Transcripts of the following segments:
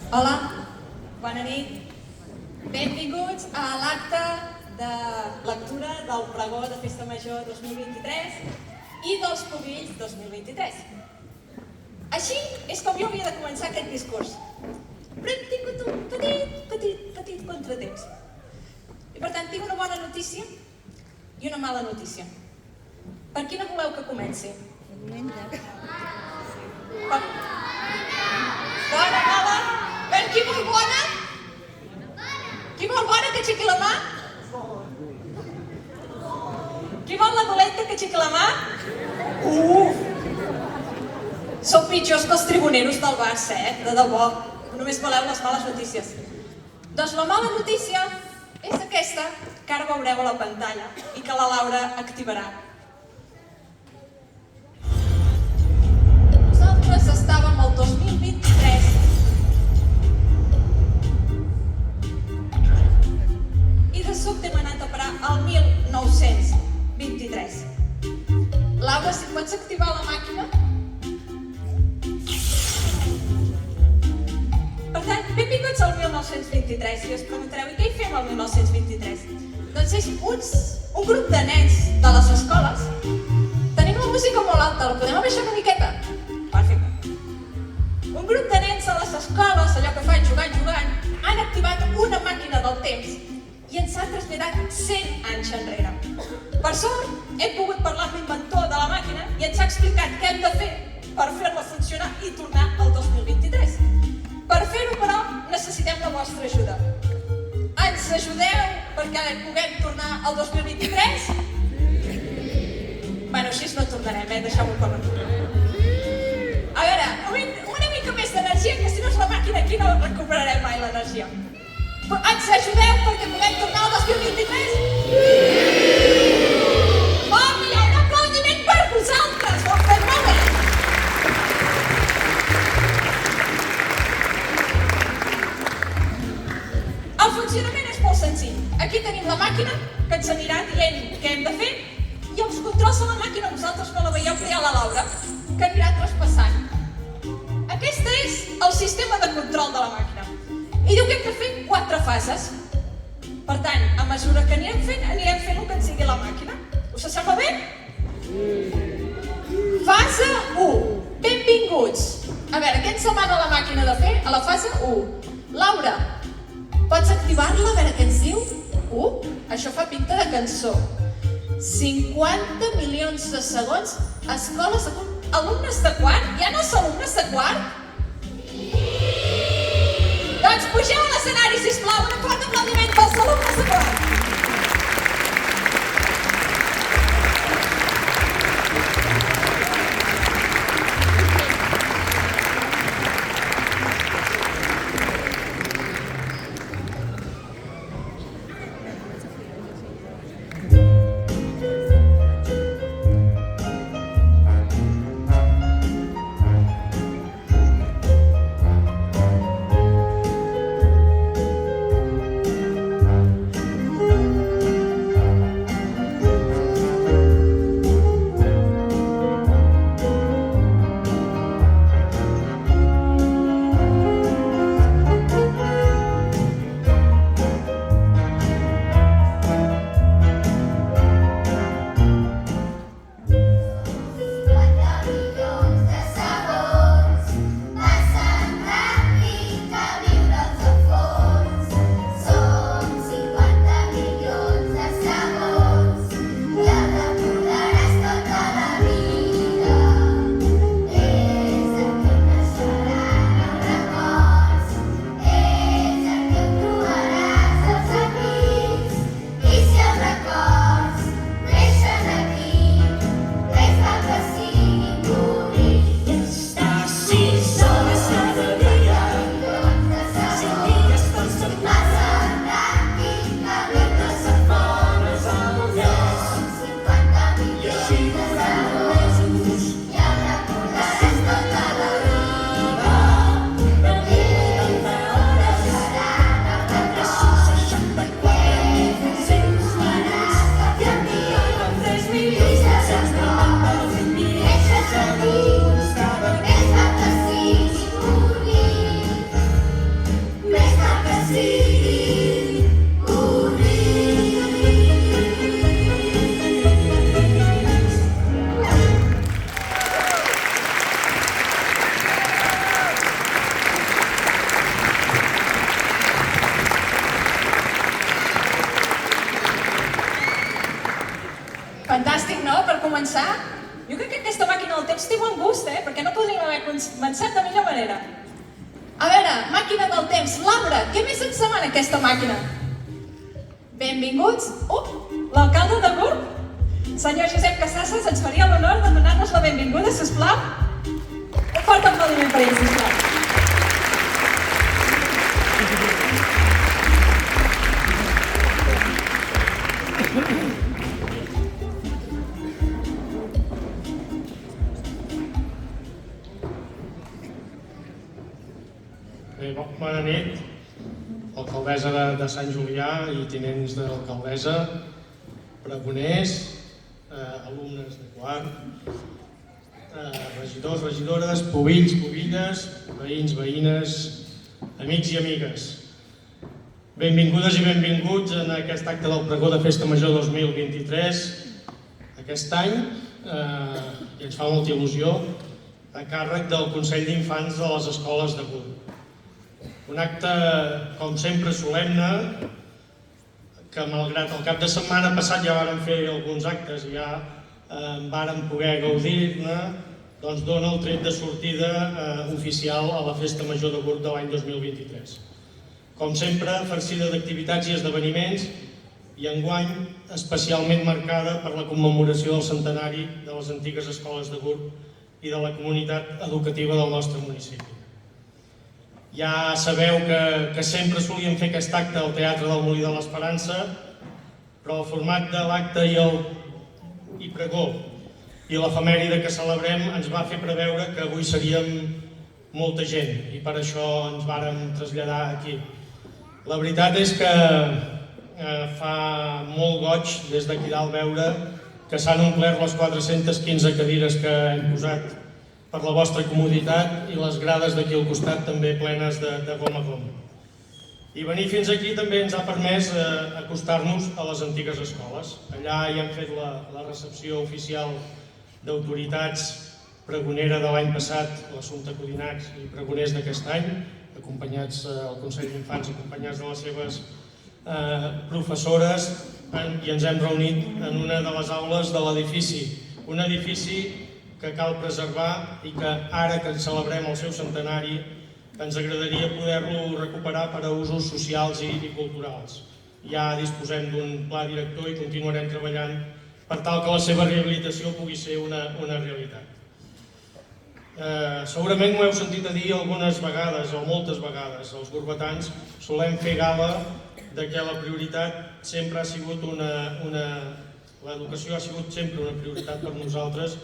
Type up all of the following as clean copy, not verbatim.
Hola, bona nit. Benvinguts a l'acte de lectura del pregó de Festa Major 2023 i dels Pubills 2023. Així és com jo havia de començar aquest discurs. Però hem tingut un petit contratemps. I per tant, tinc una bona notícia i una mala notícia. Per quina voleu que comenci? Bona, mala? Per qui vol bona? Qui vol bona que aixequi la mà? Qui vol la dolenta que aixequi la mà? Sou pitjors que els tribuneros del Barça, de debò. Només voleu les males notícies. Doncs la mala notícia és aquesta, que ara veureu a la pantalla i que la Laura activarà. Nosaltres estàvem al 2023 i de sobte hem anat a parar al 1923. Laura, si pots activar la màquina? Per tant, benvinguts al 1923 i us preguntareu, i què hi fem al 1923? Doncs és un grup de nens de les escoles. Tenim la música molt alta, la podem abaixar una miqueta? Perfecte. Un grup de nens a les escoles, allò que fan jugant, han activat una màquina del temps i ens ha traslladat 100 anys enrere. Per sort, hem pogut parlar amb l'inventor de la màquina i ens ha explicat què hem de fer per fer-la funcionar i tornar al 2023. Per fer-ho, però, necessitem la vostra ajuda. Ens ajudeu perquè puguem tornar al 2023? Bueno, així no tornarem, deixeu-ho com aquí. A veure, una mica més d'energia, que si no és la màquina aquí no recuperarem mai l'energia. Ens ajudeu perquè puguem tornar al 2023? Oh, hi ha un aplaudiment per vosaltres! Ho heu fet molt bé! El funcionament és molt senzill. Aquí tenim la màquina que ens anirà dient què hem de fer i els controls de la màquina, vosaltres no la veieu, però hi ha la Laura, que anirà traspassant. Aquest és el sistema de control de la màquina. I diu que hem de fer 4 fases. Per tant, a mesura que anirem fent el que ens digui la màquina. Us sembla bé? Fase 1. Benvinguts. A veure, què ens demana la màquina de fer a la fase 1? Laura, pots activar-la, a veure què ens diu? Això fa pinta de cançó. 50 milions de segons, escoles, alumnes de quart? Hi ha els alumnes de quart? Doncs pugeu a l'escenari, sisplau, un fort aplaudiment pels alumnes de quart. començar, jo crec que aquesta màquina del temps té bon gust, perquè no podríem haver començat de millor manera. A veure, màquina del temps, Laura, què més ens demana aquesta màquina? Benvinguts. L'alcalde de Gurb, senyor Josep Casasses, ens faria l'honor de donar-nos la benvinguda, sisplau. Un fort aplaudiment per ell, sisplau. Bé, bona nit, alcaldessa de Sant Julià i tinents de l'alcaldessa, pregoners, alumnes de quart, regidors, regidores, pubills, pubilles, veïns, veïnes, amics i amigues. Benvingudes i benvinguts en aquest acte del pregó de Festa Major 2023, aquest any, i ens fa molta il·lusió, a càrrec del Consell d'Infants de les Escoles de Gurb. Un acte, com sempre, solemne, que malgrat el cap de setmana passat ja vàrem fer alguns actes i ja vàrem poder gaudir-ne, doncs dona el tret de sortida oficial a la Festa Major de Gurb de l'any 2023. Com sempre, farcida d'activitats i esdeveniments, i enguany especialment marcada per la commemoració del centenari de les antigues escoles de Gurb i de la comunitat educativa del nostre municipi. Ja sabeu que sempre solíem fer aquest acte al Teatre del Molí de l'Esperança, però el format de l'acte i pregó i l'efemèride que celebrem ens va fer preveure que avui seríem molta gent i per això ens vàrem traslladar aquí. La veritat és que fa molt goig des d'aquí dalt veure que s'han omplert les 415 cadires que hem posat per la vostra comoditat i les grades d'aquí al costat també plenes de gom a gom. I venir fins aquí també ens ha permès acostar-nos a les antigues escoles. Allà hi hem fet la recepció oficial d'autoritats pregonera de l'any passat, l'Assumpta Codinacs i pregoners d'aquest any, acompanyats al Consell d'Infants, acompanyats de les seves professores, i ens hem reunit en una de les aules de l'edifici. Un edifici que cal preservar i que ara que celebrem el seu centenari ens agradaria poder-lo recuperar per a usos socials i culturals. Ja disposem d'un pla director i continuarem treballant per tal que la seva rehabilitació pugui ser una realitat. Segurament m'ho heu sentit a dir algunes vegades o moltes vegades. Els gurbetans solem fer gala de que la prioritat sempre ha sigut l'educació ha sigut sempre una prioritat per nosaltres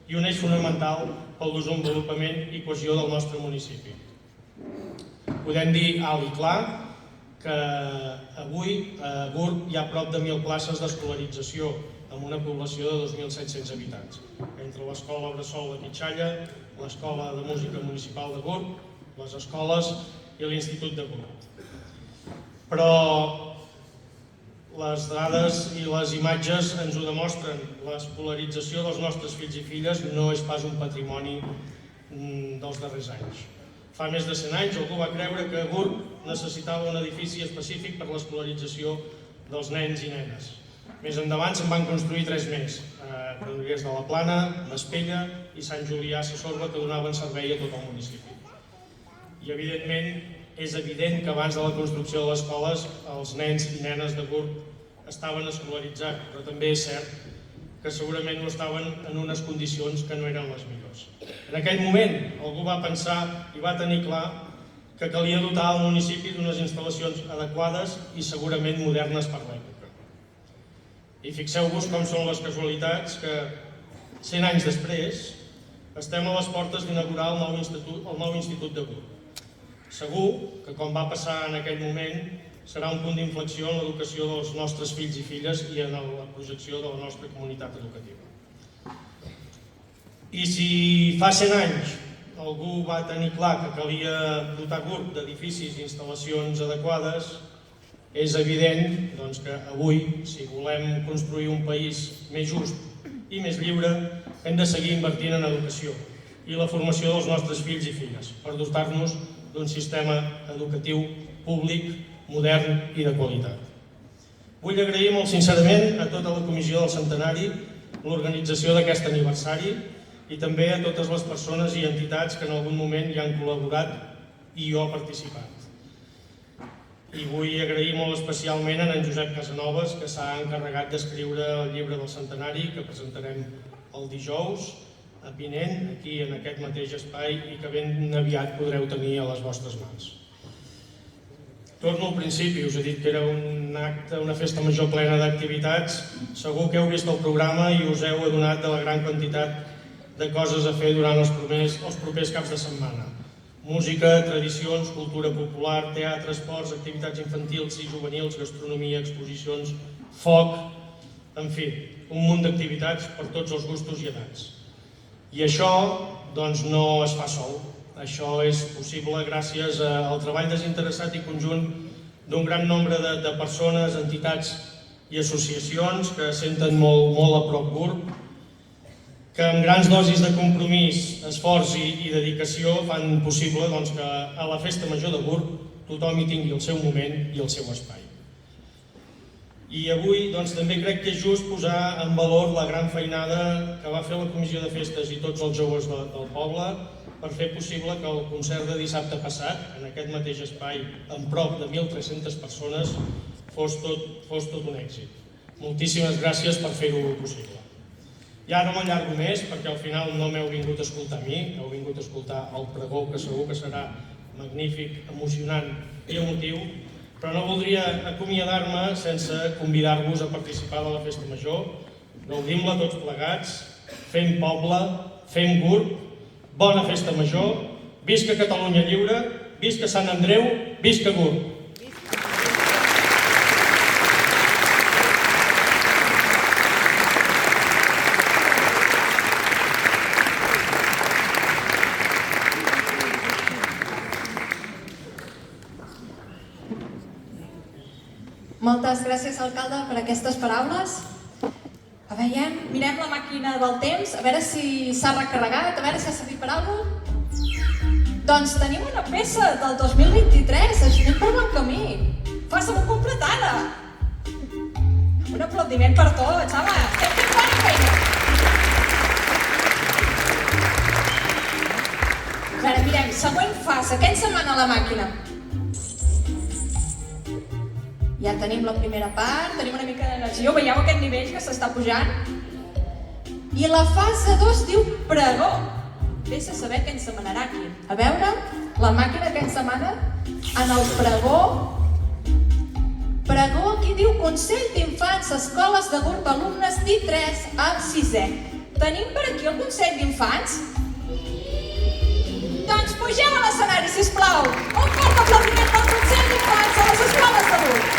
i un eix fonamental pel desenvolupament i cohesió del nostre municipi. Podem dir alt i clar que avui a Gurb hi ha prop de 1.000 places d'escolarització amb una població de 2.700 habitants, entre l'Escola Bressol de Quitxalla, l'Escola de Música Municipal de Gurb, les escoles i l'Institut de Gurb. Però les dades i les imatges ens ho demostren. L'escolarització dels nostres fills i filles no és pas un patrimoni dels darrers anys. Fa més de 100 anys algú va creure que Gurb necessitava un edifici específic per l'escolarització dels nens i nenes. Més endavant se'n van construir 3 més, Granollers de la Plana, Vespella i Sant Julià Sassorba, que donaven servei a tot el municipi. I evidentment és evident que abans de la construcció de les escoles els nens i nenes de Gurb estaven escolaritzats, però també és cert que segurament no estaven en unes condicions que no eren les millors. En aquell moment algú va pensar i va tenir clar que calia dotar el municipi d'unes instal·lacions adequades i segurament modernes per l'època. I fixeu-vos com són les casualitats que 100 anys després estem a les portes d'inaugurar el nou Institut de Gurb. Segur que, com va passar en aquell moment, serà un punt d'inflexió en l'educació dels nostres fills i filles i en la projecció de la nostra comunitat educativa. I si fa 100 anys algú va tenir clar que calia dotar Gurb d'edificis i instal·lacions adequades, és evident que avui, si volem construir un país més just i més lliure, hem de seguir invertint en educació i la formació dels nostres fills i filles per dotar-nos d'un sistema educatiu públic, modern i de qualitat. Vull agrair molt sincerament a tota la comissió del centenari l'organització d'aquest aniversari i també a totes les persones i entitats que en algun moment hi han col·laborat i jo he participat. I vull agrair molt especialment a en Josep Casanovas, que s'ha encarregat d'escriure el llibre del centenari que presentarem el dijous vinent, aquí en aquest mateix espai, i que ben aviat podreu tenir a les vostres mans. Torno al principi, us he dit que era un acte, una festa major plena d'activitats. Segur que heu vist el programa i us heu adonat de la gran quantitat de coses a fer durant els propers caps de setmana. Música, tradicions, cultura popular, teatre, esports, activitats infantils i juvenils, gastronomia, exposicions, foc, en fi, un munt d'activitats per tots els gustos i edats. I això, doncs, no es fa sol. Això és possible gràcies al treball desinteressat i conjunt d'un gran nombre de persones, entitats i associacions que senten molt a prop GURB, que amb grans dosis de compromís, esforç i dedicació fan possible que a la festa major de GURB tothom hi tingui el seu moment i el seu espai. I avui també crec que és just posar en valor la gran feinada que va fer la Comissió de Festes i tots els joves del poble per fer possible que el concert de dissabte passat, en aquest mateix espai, amb prop de 1.300 persones, fos tot un èxit. Moltíssimes gràcies per fer-ho possible. Ja no m'allargo més, perquè al final no m'heu vingut a escoltar a mi, heu vingut a escoltar el pregó, que segur que serà magnífic, emocionant i emotiu, però no voldria acomiadar-me sense convidar-vos a participar de la Festa Major. Gaudim-la tots plegats, fem poble, fem GURB, bona Festa Major, visca Catalunya Lliure, visca Sant Andreu, visca GURB! Moltes gràcies, alcalde, per aquestes paraules. Mirem la màquina del temps, a veure si s'ha recarregat, a veure si ha servit per alguna cosa. Doncs tenim una peça del 2023, anem per bon camí. Faça-m'ho completada. Un aplaudiment per tots, home, estem fent bona feina. Ara mirem, següent fase, què ens demana la màquina? Ja tenim la primera part, tenim una mica d'energia, veieu aquest nivell que s'està pujant? I la fase 2 diu pregó. Vés a saber què ens demanarà aquí. A veure, la màquina que ens demana en el pregó. Pregó, aquí diu Consell d'Infants, Escoles de GURB, alumnes D3 al 6è. Tenim per aquí el Consell d'Infants? Doncs pugeu a l'escenari, sisplau. Un fort aplaudiment pel Consell d'Infants a les escoles de GURB.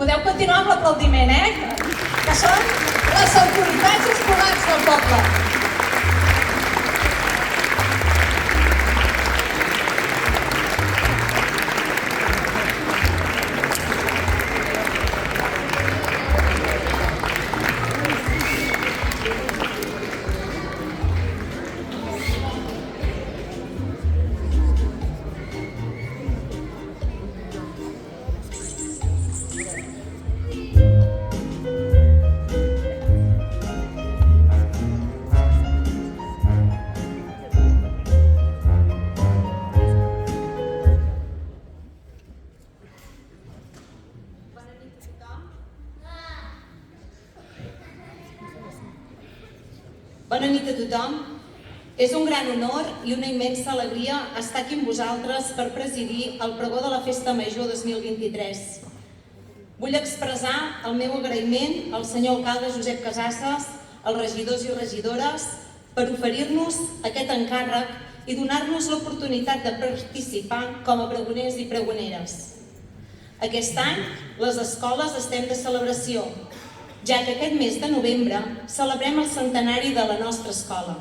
Podeu continuar amb l'aplaudiment, que són les autoritats escolars del poble. Bona nit a tothom. És un gran honor i una immensa alegria estar aquí amb vosaltres per presidir el pregó de la Festa Major 2023. Vull expressar el meu agraïment al senyor alcalde Josep Casasses, als regidors i regidores, per oferir-nos aquest encàrrec i donar-nos l'oportunitat de participar com a pregoners i pregoneres. Aquest any, les escoles estem de celebració, ja que aquest mes de novembre celebrem el centenari de la nostra escola.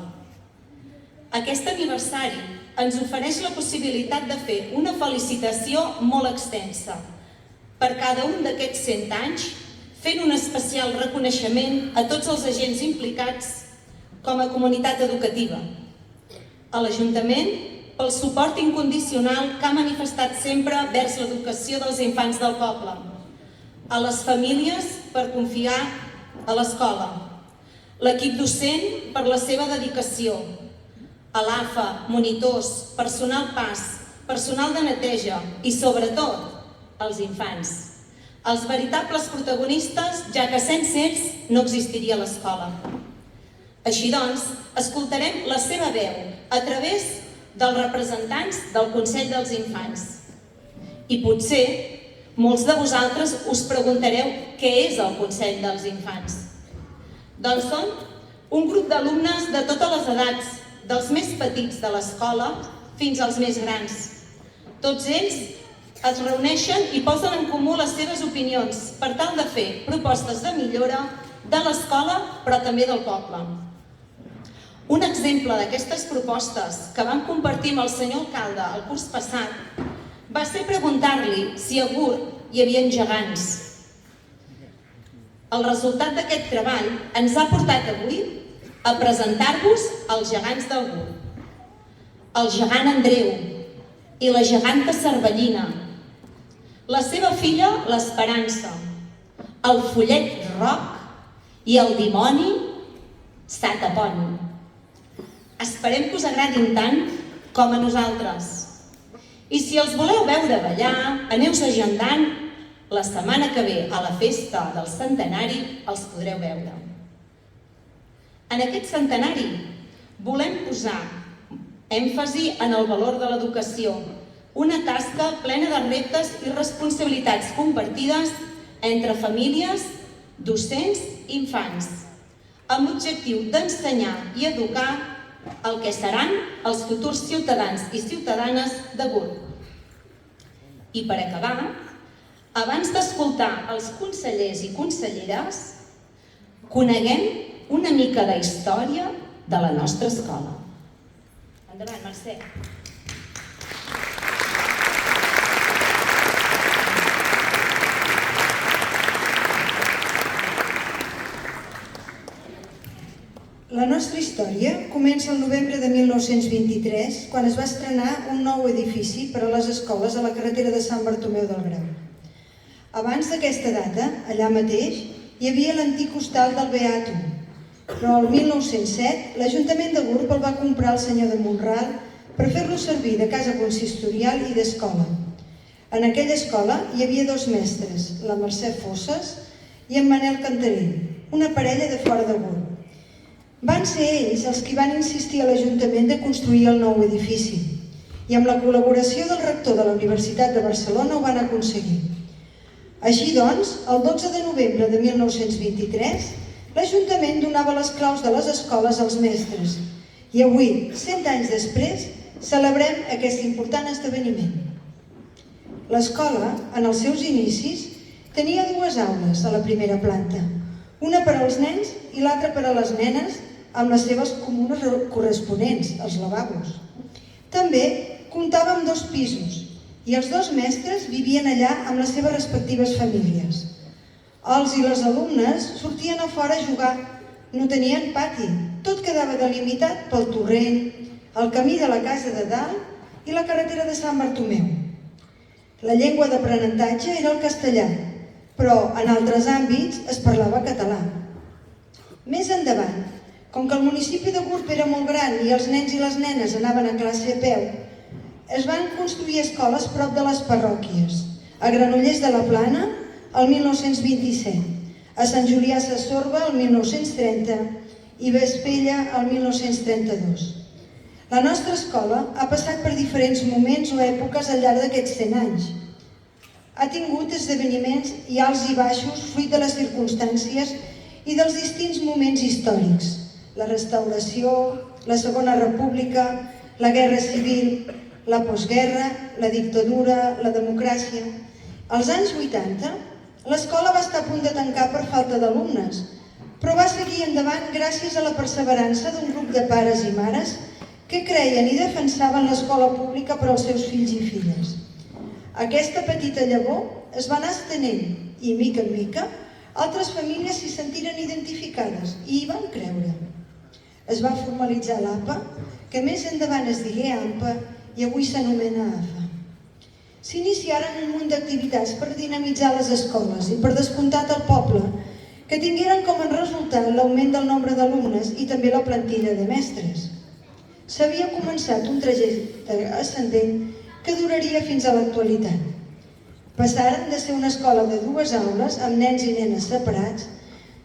Aquest aniversari ens ofereix la possibilitat de fer una felicitació molt extensa. Per cada un d'aquests 100 anys, fent un especial reconeixement a tots els agents implicats com a comunitat educativa. A l'Ajuntament, pel suport incondicional que ha manifestat sempre vers l'educació dels infants del poble. A les famílies per confiar a l'escola. L'equip docent per la seva dedicació. A l'AFA, monitors, personal PAS, personal de neteja i, sobretot, els infants. Els veritables protagonistes, ja que sense ells no existiria l'escola. Així doncs, escoltarem la seva veu a través dels representants del Consell dels Infants. I potser molts de vosaltres us preguntareu què és el Consell dels Infants. Doncs són un grup d'alumnes de totes les edats, dels més petits de l'escola fins als més grans. Tots ells es reuneixen i posen en comú les seves opinions per tal de fer propostes de millora de l'escola, però també del poble. Un exemple d'aquestes propostes que vam compartir amb el senyor alcalde el curs passat va ser preguntar-li si a Gurb hi havia gegants. El resultat d'aquest treball ens ha portat avui a presentar-vos els gegants del Gurb. El gegant Andreu i la geganta Cervellina, la seva filla l'Esperança, el follet Roc i el dimoni Satapont. Esperem que us agradin tant com a nosaltres. I si els voleu veure ballar, aneu-vos agendant, la setmana que ve a la festa del centenari els podreu veure. En aquest centenari volem posar èmfasi en el valor de l'educació, una tasca plena de reptes i responsabilitats compartides entre famílies, docents i infants, amb l'objectiu d'ensenyar i educar el que seran els futurs ciutadans i ciutadanes de Gurb. I per acabar, abans d'escoltar els consellers i conselleres, coneguem una mica de història de la nostra escola. Endavant, Mercè. La nostra història comença el novembre de 1923, quan es va estrenar un nou edifici per a les escoles a la carretera de Sant Bartomeu del Grau. Abans d'aquesta data, allà mateix, hi havia l'antic hostal del Beato, però el 1907 l'Ajuntament de Gurb el va comprar el senyor de Monral per fer-lo servir de casa consistorial i d'escola. En aquella escola hi havia dos mestres, la Mercè Fosses i en Manel Cantarell, una parella de fora de Gurb. Van ser ells els qui van insistir a l'Ajuntament de construir el nou edifici i amb la col·laboració del rector de la Universitat de Barcelona ho van aconseguir. Així doncs, el 12 de novembre de 1923, l'Ajuntament donava les claus de les escoles als mestres i avui, 100 anys després, celebrem aquest important esdeveniment. L'escola, en els seus inicis, tenia dues aules a la primera planta, una per als nens i l'altra per a les nenes, amb les seves comunes corresponents, els lavabos. També comptava amb 2 pisos i els 2 mestres vivien allà amb les seves respectives famílies. Els i les alumnes sortien a fora a jugar, no tenien pati, tot quedava delimitat pel torrent, el camí de la casa de dalt i la carretera de Sant Bartomeu. La llengua d'aprenentatge era el castellà, però en altres àmbits es parlava català. Més endavant, com que el municipi de Gurb era molt gran i els nens i les nenes anaven a classe a peu, es van construir escoles prop de les parròquies, a Granollers de la Plana el 1927, a Sant Julià Sassorba el 1930 i Vespella el 1932. La nostra escola ha passat per diferents moments o èpoques al llarg d'aquests 100 anys. Ha tingut esdeveniments i alts i baixos fruit de les circumstàncies i dels distints moments històrics. La restauració, la Segona República, la Guerra Civil, la postguerra, la dictadura, la democràcia. Als anys 80, l'escola va estar a punt de tancar per falta d'alumnes, però va seguir endavant gràcies a la perseverança d'un grup de pares i mares que creien i defensaven l'escola pública per als seus fills i filles. Aquesta petita llavor es va anar estenent i, mica en mica, Altres famílies s'hi sentiren identificades i hi van creure. Es va formalitzar l'APA, que més endavant es digué AMPA i avui s'anomena AFA. S'iniciaren un munt d'activitats per dinamitzar les escoles i per descomptat el poble, que tingueren com a resultat l'augment del nombre d'alumnes i també la plantilla de mestres. S'havia començat un trajecte ascendent que duraria fins a l'actualitat. Passaren de ser una escola de 2 aules amb nens i nenes separats,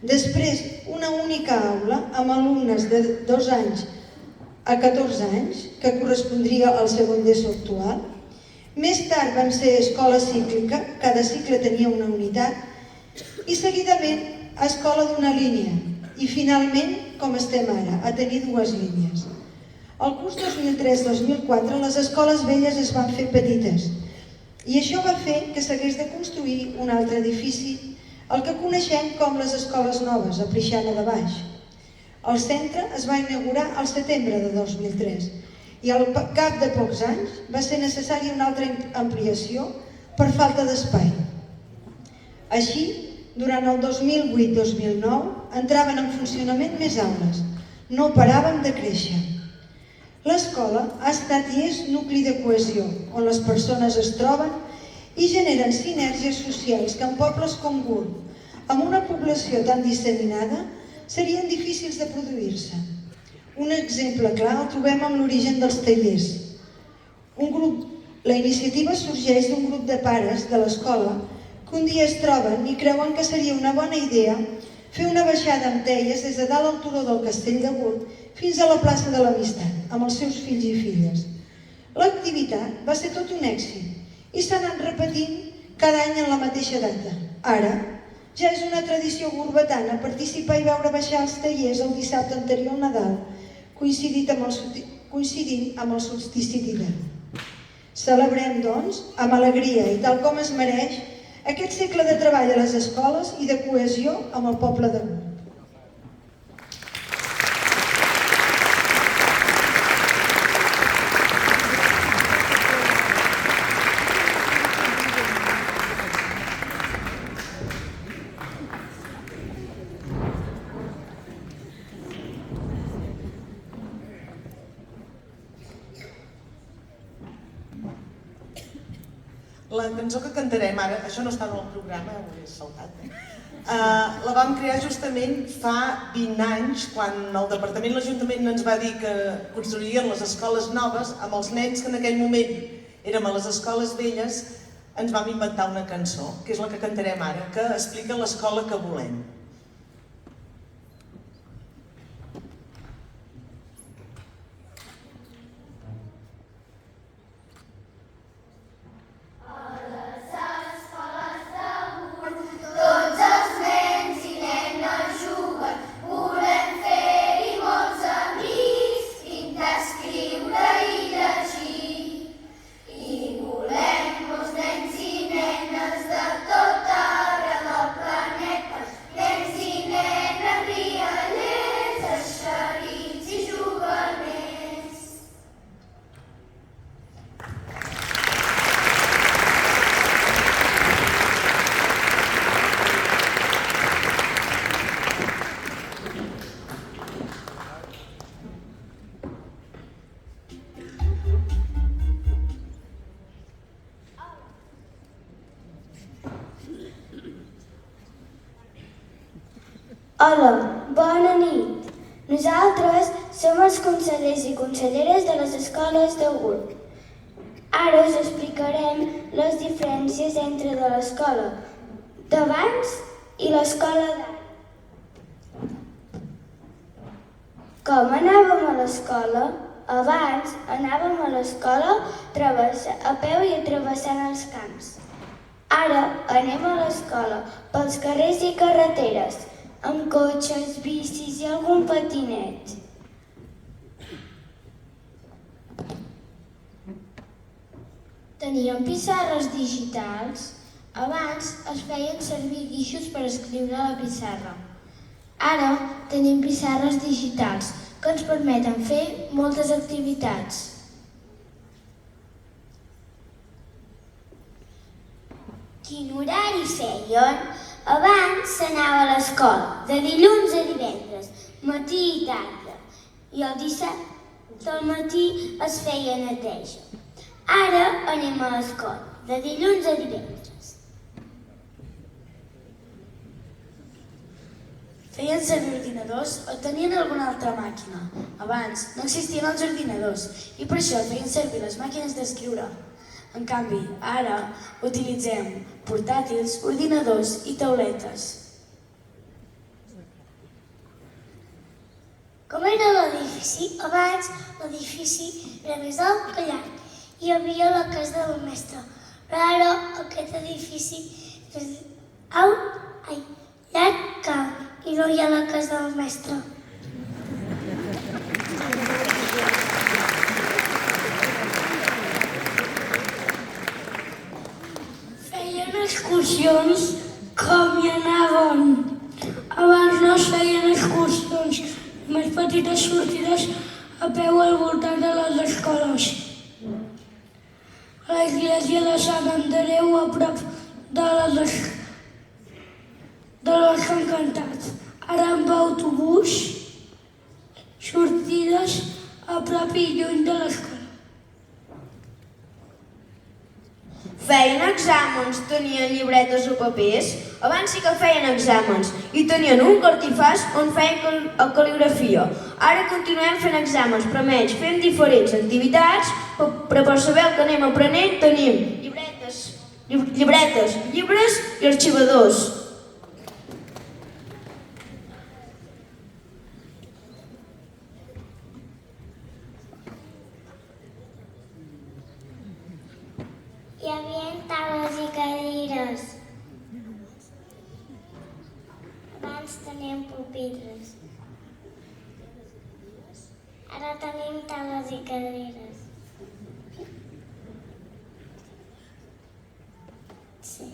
després una única aula amb alumnes de 2 anys a 14 anys, que correspondria al segon d'ESO actual. Més tard vam ser escola cíclica, cada cicle tenia una unitat, i seguidament escola d'una línia, i finalment, com estem ara, a tenir 2 línies. Al curs 2003-2004 les escoles velles es van fer petites, i això va fer que s'hagués de construir un altre edifici, el que coneixem com les escoles noves, a Preixana de Baix. El centre es va inaugurar al setembre de 2003 i al cap de pocs anys va ser necessària una altra ampliació per falta d'espai. Així, durant el 2008-2009 entraven en funcionament més aules. No paràvem de créixer. L'escola ha estat i és nucli de cohesió, on les persones es troben i generen sinergies socials que en pobles com Gurb, amb una població tan disseminada, serien difícils de produir-se. Un exemple clar el trobem amb l'origen dels tallers. La iniciativa sorgeix d'un grup de pares de l'escola que un dia es troben i creuen que seria una bona idea fer una baixada amb teies des de dalt al turó del Castell de Gurb fins a la plaça de l'Amistat, amb els seus fills i filles. L'activitat va ser tot un èxit i s'ha anat repetint cada any en la mateixa data. Ara, ja és una tradició gurbetana participar i veure baixar els tallers el dissabte anterior al Nadal, coincidint amb el solstici d'hivern. Celebrem, doncs, amb alegria i tal com es mereix, aquest segle de treball a les escoles i de cohesió amb el poble de Gurb. La cançó que cantarem ara, això no està en el programa, ho he saltat, la vam crear justament fa 20 anys, quan el departament i l'Ajuntament ens va dir que construirien les escoles noves, amb els nens que en aquell moment érem a les escoles velles, ens vam inventar una cançó, que és la que cantarem ara, que explica l'escola que volem. Hola, bona nit. Nosaltres som els consellers i conselleres de les escoles de Gurb. Ara us explicarem les diferències entre de l'escola d'abans i l'escola d'ara. Com anàvem a l'escola? Abans anàvem a l'escola a peu i travessant els camps. Ara anem a l'escola pels carrers i carreteres, amb cotxes, bicis i algun patinet. Teníem pissarres digitals. Abans es feien servir guixos per escriure a la pissarra. Ara tenim pissarres digitals que ens permeten fer moltes activitats. Quin horari feien? Abans s'anava a l'escola, de dilluns a divendres, matí i tarda, i el dissabte al matí es feia neteja. Ara anem a l'escola, de dilluns a divendres. Feien servir ordinadors o tenien alguna altra màquina. Abans no existien els ordinadors i per això feien servir les màquines d'escriure. En canvi, ara utilitzem portàtils, ordinadors i tauletes. Com era l'edifici? Abans l'edifici era més alt que llarg. Hi havia la casa del mestre, però ara aquest edifici és llarg que i no hi ha la casa del mestre. Feien excursions com hi anaven. Abans no es feien excursions, més petites sortides a peu al voltant de les escoles. A l'església de Sant Andreu, a prop de les Encantats. Ara amb autobús, sortides a prop i lluny de l'escola. Feien exàmens, tenien llibretes o papers. Abans sí que feien exàmens i tenien un cartifàs on feien cal·ligrafia. Ara continuem fent exàmens, però menys fem diferents activitats, però per saber el que anem aprenent tenim llibretes, llibres i arxivadors. Hi havia taules i cadires. Abans teníem pupitres. Ara tenim taules i cadires. Sí.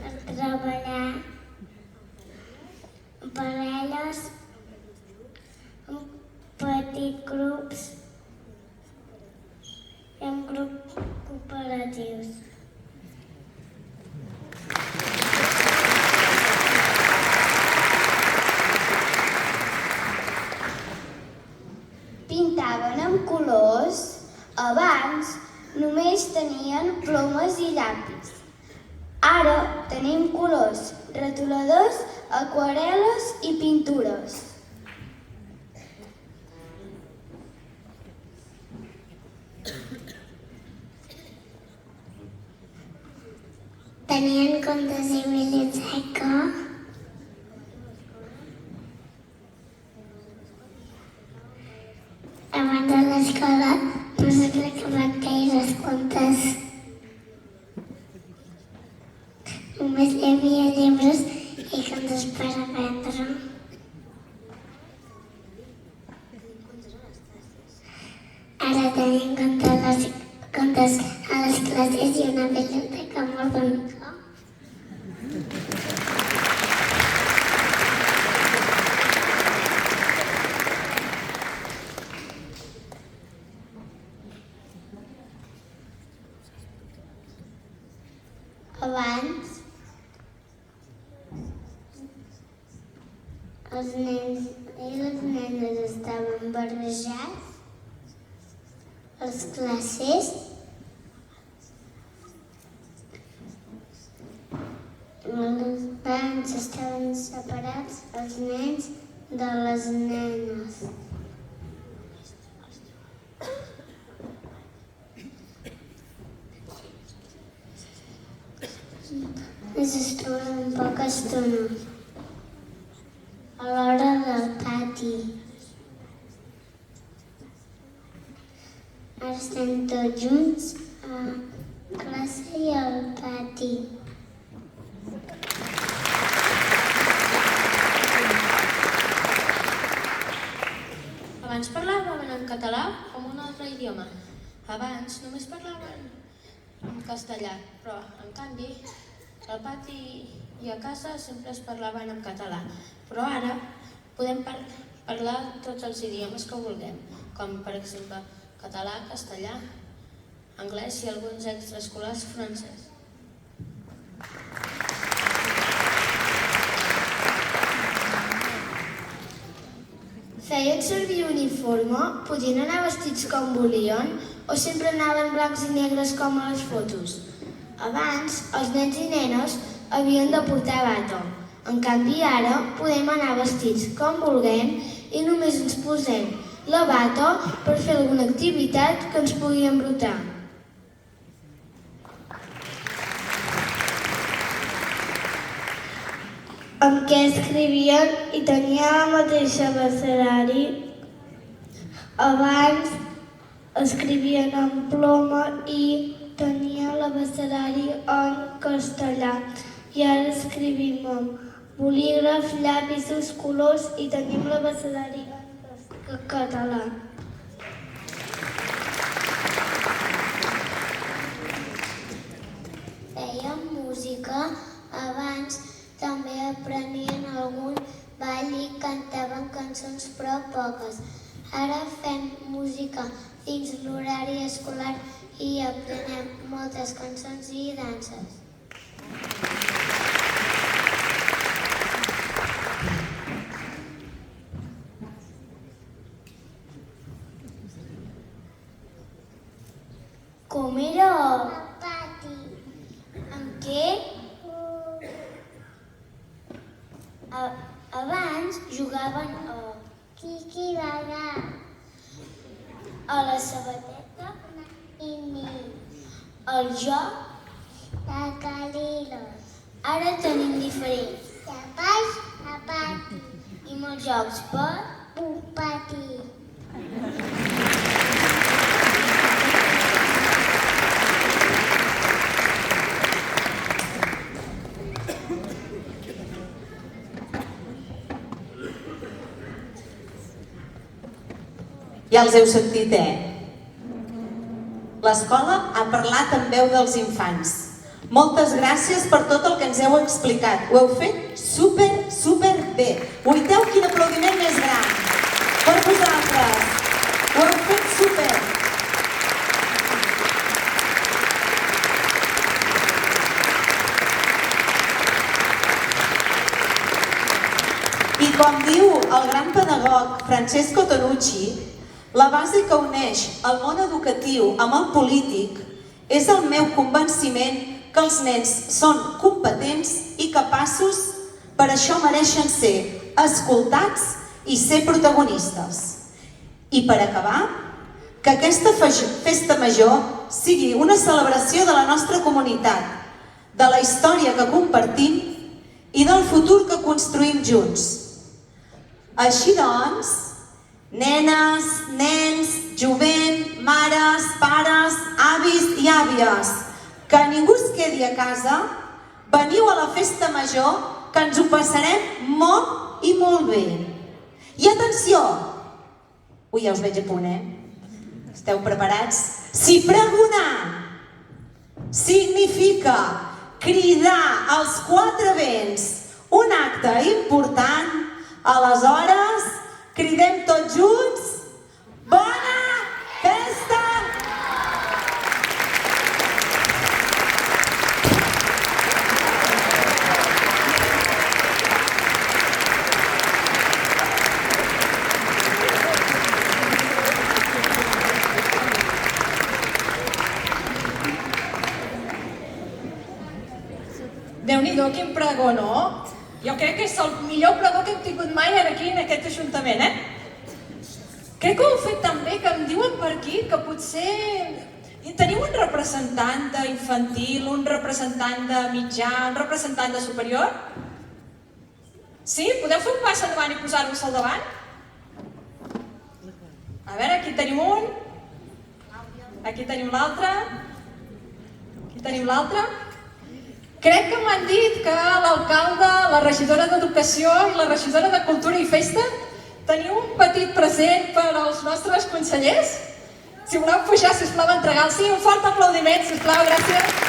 Per treballar en parelles, en petits grups i en grups cooperatius. Pintaven amb colors. Abans només tenien plomes i llapis. Ara tenim colors, retoladors, aquarel·les i pintures. Tenien contes i biblioteca. Abans de l'escola no s'explicaven gaires contes. Només hi havia llibres i contes per aprendre. Ara tenim contes a les classes i una biblioteca molt bonica. Abans, els nens i les nenes estaven barrejats a les classes. Els nens estaven separats, els nens de les nenes. Ens trobem poca estona a l'hora del pati. Ara estem tots junts a classe i al pati. Abans parlaven en català o en un altre idioma. Abans només parlaven en castellà, però en canvi al pati i a casa sempre es parlaven en català. Però ara podem parlar tots els idiomes que vulguem, com per exemple català, castellà, anglès i alguns extraescolars francès. Feien servir uniforme? Podien anar vestits com volien? O sempre anaven blancs i negres com a les fotos? Abans, els nens i nenes havien de portar bata. En canvi, ara podem anar vestits com vulguem i només ens posem la bata per fer alguna activitat que ens pugui embrutar. Amb què escrivien i tenia el mateix abecedari? Abans escrivien en ploma i tenia l'abecedari en castellà. I ara escrivim amb bolígraf, llapisos, colors i tenim l'abecedari en català. Fèiem música abans. També aprenien algun ball i cantaven cançons, però poques. Ara fem música dins l'horari escolar i aprenem moltes cançons i danses. Com era? El pati. Amb què? Abans jugaven a quiqui-gaga, a la sabateta i al joc de calilos. Ara tenim diferents. De baix a pati. I molts jocs per un pati. Ja els heu sentit, L'escola ha parlat en veu dels infants. Moltes gràcies per tot el que ens heu explicat. Ho heu fet super bé. Oiteu quin aplaudiment més gran per vosaltres. Ho heu fet super. I com diu el gran pedagog Francesco Tonucci, la base que uneix el món educatiu amb el polític és el meu convenciment que els nens són competents i capaços, per això mereixen ser escoltats i ser protagonistes. I per acabar, que aquesta festa major sigui una celebració de la nostra comunitat, de la història que compartim i del futur que construïm junts. Així doncs, nenes, nens, jovent, mares, pares, avis i àvies, que ningú es quedi a casa, veniu a la festa major, que ens ho passarem molt i molt bé. I atenció! Ui, ja us veig a punt, Esteu preparats? Si pregonar significa cridar als quatre vents un acte important, aleshores cridem tots junts, bona festa! Déu-n'hi-do, quin pregó, no? Jo crec que és el millor pregó que hem tingut mai aquí en aquest Ajuntament, Crec que ho heu fet tan bé que em diuen per aquí que potser teniu un representant d'infantil, un representant de mitjà, un representant de superior? Sí? Podeu fer un pas endavant i posar-vos al davant? A veure, aquí tenim un. Aquí tenim l'altre. Aquí tenim l'altre. Crec que m'han dit que l'alcalde, la regidora d'Educació i la regidora de Cultura i Festa teniu un petit present per als nostres consellers? Si voleu pujar, sisplau, entregar-los. Un fort aplaudiment, sisplau, gràcies.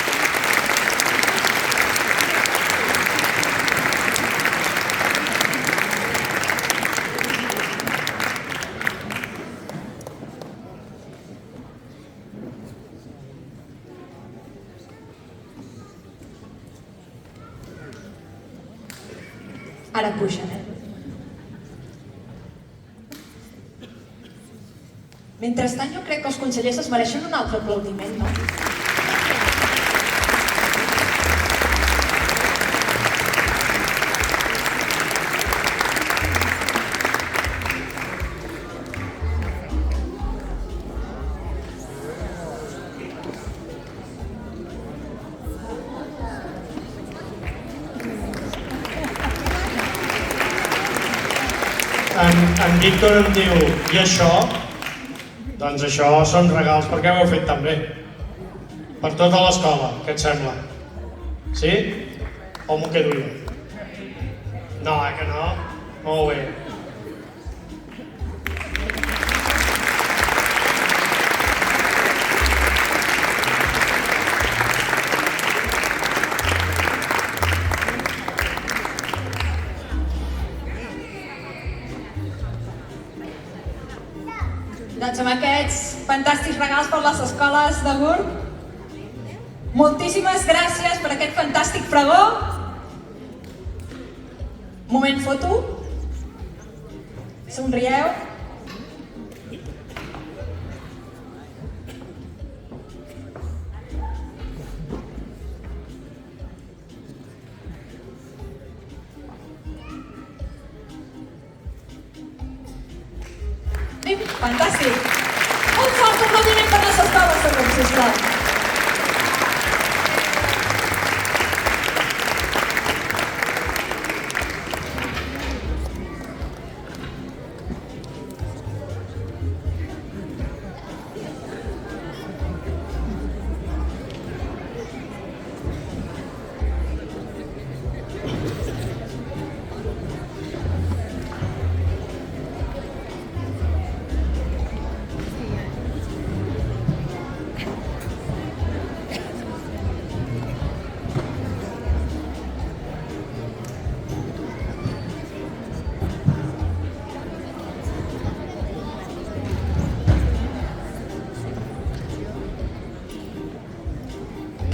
Ara pugen, Mentrestant, jo crec que els consellers es mereixen un altre aplaudiment, no? En Víctor em diu, i això? Doncs això són regals perquè ho heu fet tan bé. Per tota l'escola, què et sembla? Sí? O m'ho quedo jo? No, que no? Molt bé. Doncs amb aquests fantàstics regals per les escoles de Gurb, moltíssimes gràcies per aquest fantàstic pregó. Moment foto. Somrieu. Fantàstic! Un fort aplaudiment per les escoles de Gurb, sisplau.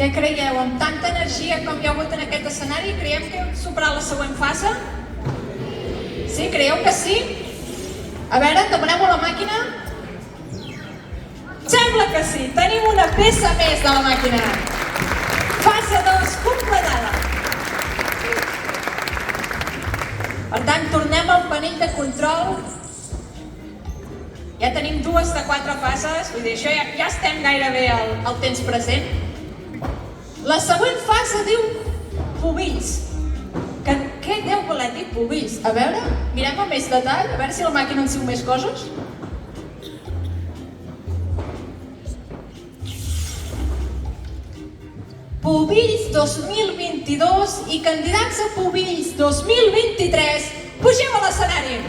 Què creieu? Amb tanta energia com hi ha hagut en aquest escenari, creiem que hem superat la següent fase? Sí? Creieu que sí? A veure, demanem-ho a la màquina. Sembla que sí! Tenim una peça més de la màquina. Fase 2 completada. Per tant, tornem al panell de control. Ja tenim 2 de 4 fases, vull dir, això ja estem gairebé al temps present. La següent fase diu pubills. Què deu voler dir pubills? A veure, mirem amb més detall, a veure si la màquina ens diu més coses. Pubills 2022 i candidats a Pubills 2023, pugem a l'escenari.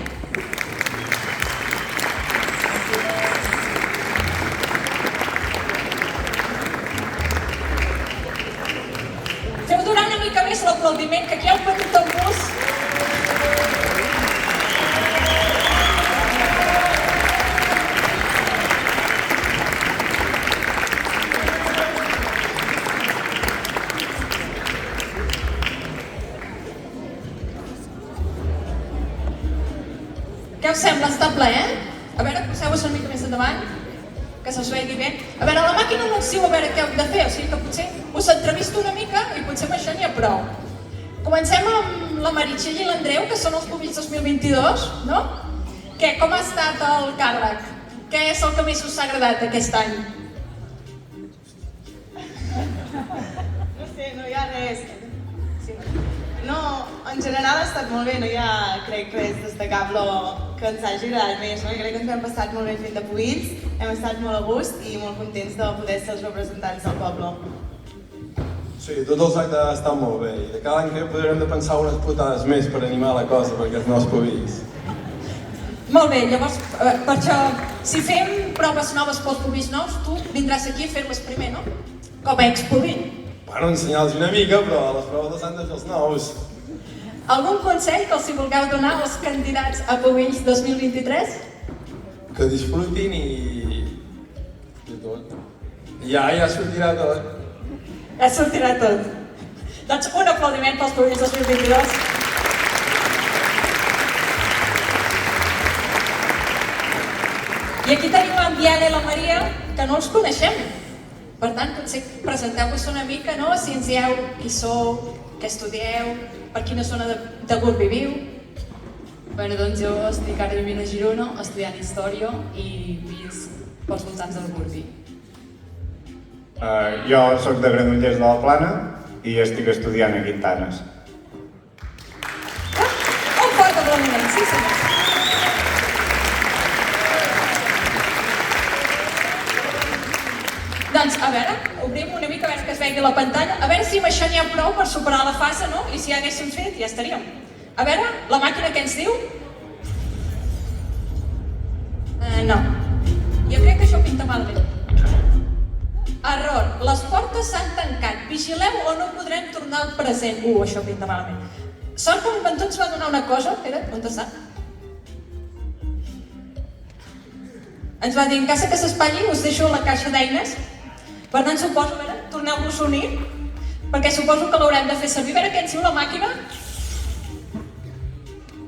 Feu durar una mica més l'aplaudiment, que aquí hi ha un petit embús. Què us sembla? Està ple, A veure, poseu-vos una mica més endavant, que se'ls vegi bé. A veure, la màquina no ens diu a veure què heu de fer, o sigui que potser us entrevisto una mica i potser amb això n'hi ha prou. Comencem amb la Meritxell i l'Andreu, que són els Pubills 2022, no? Què, com ha estat el càrrec? Què és el que més us ha agradat aquest any? No sé, no hi ha res. No, en general ha estat molt bé, no hi ha, crec, res destacable que ens hagi agradat més, no? Crec que ens hem passat molt bé fent de Pubills, hem estat molt a gust i molt contents de poder ser els representants del poble. Sí, tots els actes han estat molt bé i de cada any que podrem de pensar unes putades més per animar la cosa per aquests nous Pubills. Molt bé, llavors, per això, si fem proves noves pels Pubills nous, tu vindràs aquí a fer-les primer, no? Com a ex-Pubill. Bueno, ensenyar-los una mica, però les proves les han de fer els nous. Algun consell que els hi vulgueu donar als candidats a Pubills 2023? Que disfrutin i tot. Ja sortirà tot. Ja sortirà tot. Doncs un aplaudiment pels Pubills 2022. I aquí tenim en Diana i la Maria, que no els coneixem. Per tant, potser presenteu-vos una mica, no? Si ens dieu qui sou, què estudieu, per quina zona de Gurb viviu. Bueno, doncs jo estic ara vivint a Girona, estudiant Història i visc pels voltants del Gurbi. Jo sóc de Granollers de la Plana i estic estudiant a Quintanes. Un fort aplaudiment, sí senyor. Doncs, a veure, obrim una mica, a veure que es vegi la pantalla, a veure si amb això n'hi ha prou per superar la fase, no? I si ja haguéssim fet, ja estaríem. A veure, la màquina què ens diu? No. Jo crec que això pinta malament. Error. Les portes s'han tancat. Vigileu o no podrem tornar al present. Això pinta malament. Sort que l'inventor ens va donar una cosa. Espera, on està? Ens va dir, en cas que s'espatlli, us deixo la caixa d'eines. Per tant, suposo, a veure, torneu-vos a unir, perquè suposo que l'haurem de fer servir. A veure què ens diu la màquina.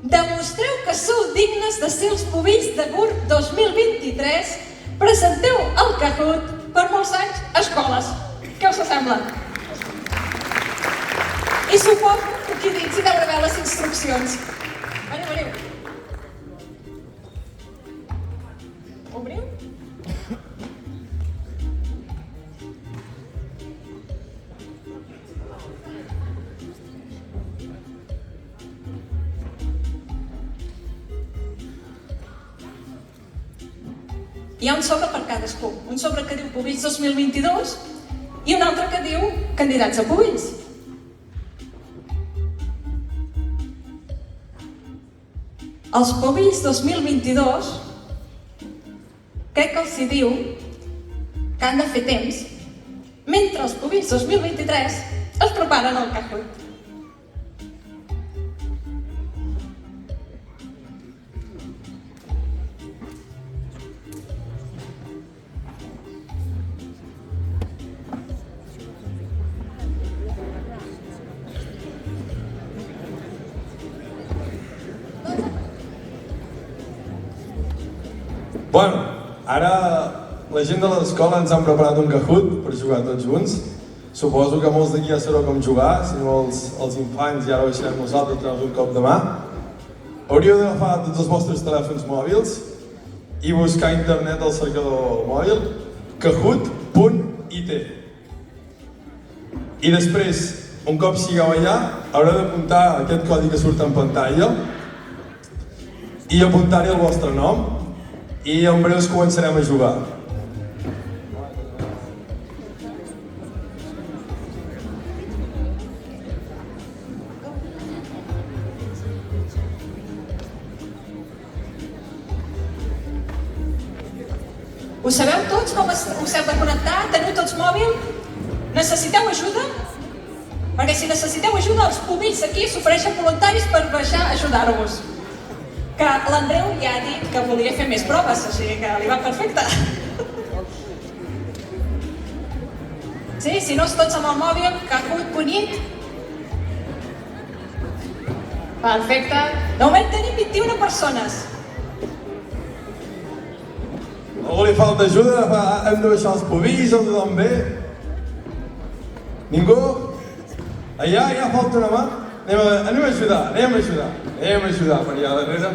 Demostreu que sou dignes de ser els pubills de Gurb 2023. Presenteu el Kahoot per molts anys a escoles. Què us sembla? I suposo que aquí dins hi deu haver les instruccions. Veniu. Obriu? Hi ha un sobre per cadascú. Un sobre que diu Pubills 2022 i un altre que diu Candidats a Pubills. Els Pubills 2022 crec que els hi diu que han de fer temps, mentre els Pubills 2023 es preparen al Kahoot. Bueno, ara la gent de l'escola ens han preparat un Kahoot per jugar tots junts. Suposo que molts d'aquí ja sabeu com jugar, si no els infants ja ho deixarem nosaltres, un cop de mà. Hauríeu d'agafar tots els vostres telèfons mòbils i buscar a internet al cercador mòbil kahoot.it. I després, un cop sigueu allà, haureu d'apuntar aquest codi que surt en pantalla i apuntar-hi el vostre nom. I en breus començarem a jugar. Ho sabeu tots com us heu de connectar? Teniu tots mòbil? Necessiteu ajuda? Perquè si necessiteu ajuda, els Pubills aquí s'ofereixen voluntaris per baixar a ajudar-vos. Que l'Andreu ja ha dit que volia fer més proves, o sigui que li va perfecte. Sí, si no, tots amb el mòbil, Kahoot.it. Perfecte. De moment tenim 21 persones. Algú li falta ajuda? Hem de baixar els Pubills o tothom bé? Ningú? Allà ja falta una mà? Anem a ajudar, Maria, darrere.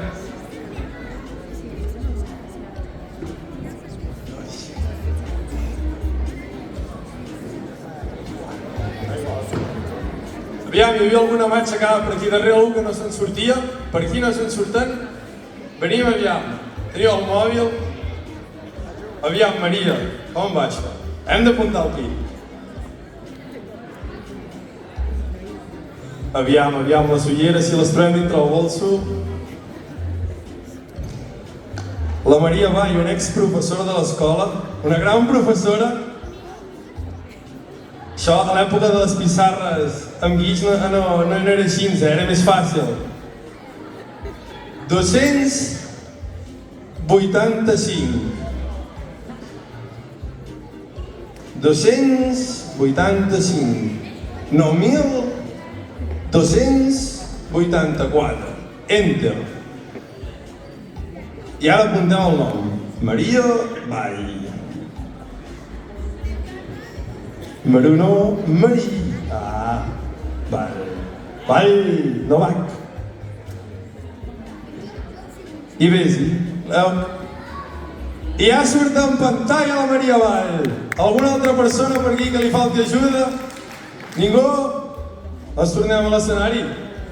Aviam, hi havia alguna mà aixecada per aquí darrere, algú que no se'n sortia? Per aquí no se'n surten? Venim, aviam. Teniu el mòbil? Aviam, Maria, com va això? Hem d'apuntar el pit. Aviam, les ulleres, si les trobem dintre el bolso. La Maria Vai, una exprofessora de l'escola, una gran professora. Això a l'època de les pissarres amb guix no era així, era més fàcil. 285. 9.284. Enter. I ara apuntem el nom. Maria Vall. Bruno Marí. Ah, Vall Novak. I vés-hi. I ja surt en pantalla la Maria Vall. Alguna altra persona per aquí que li falti ajuda? Ningú? Doncs tornem a l'escenari.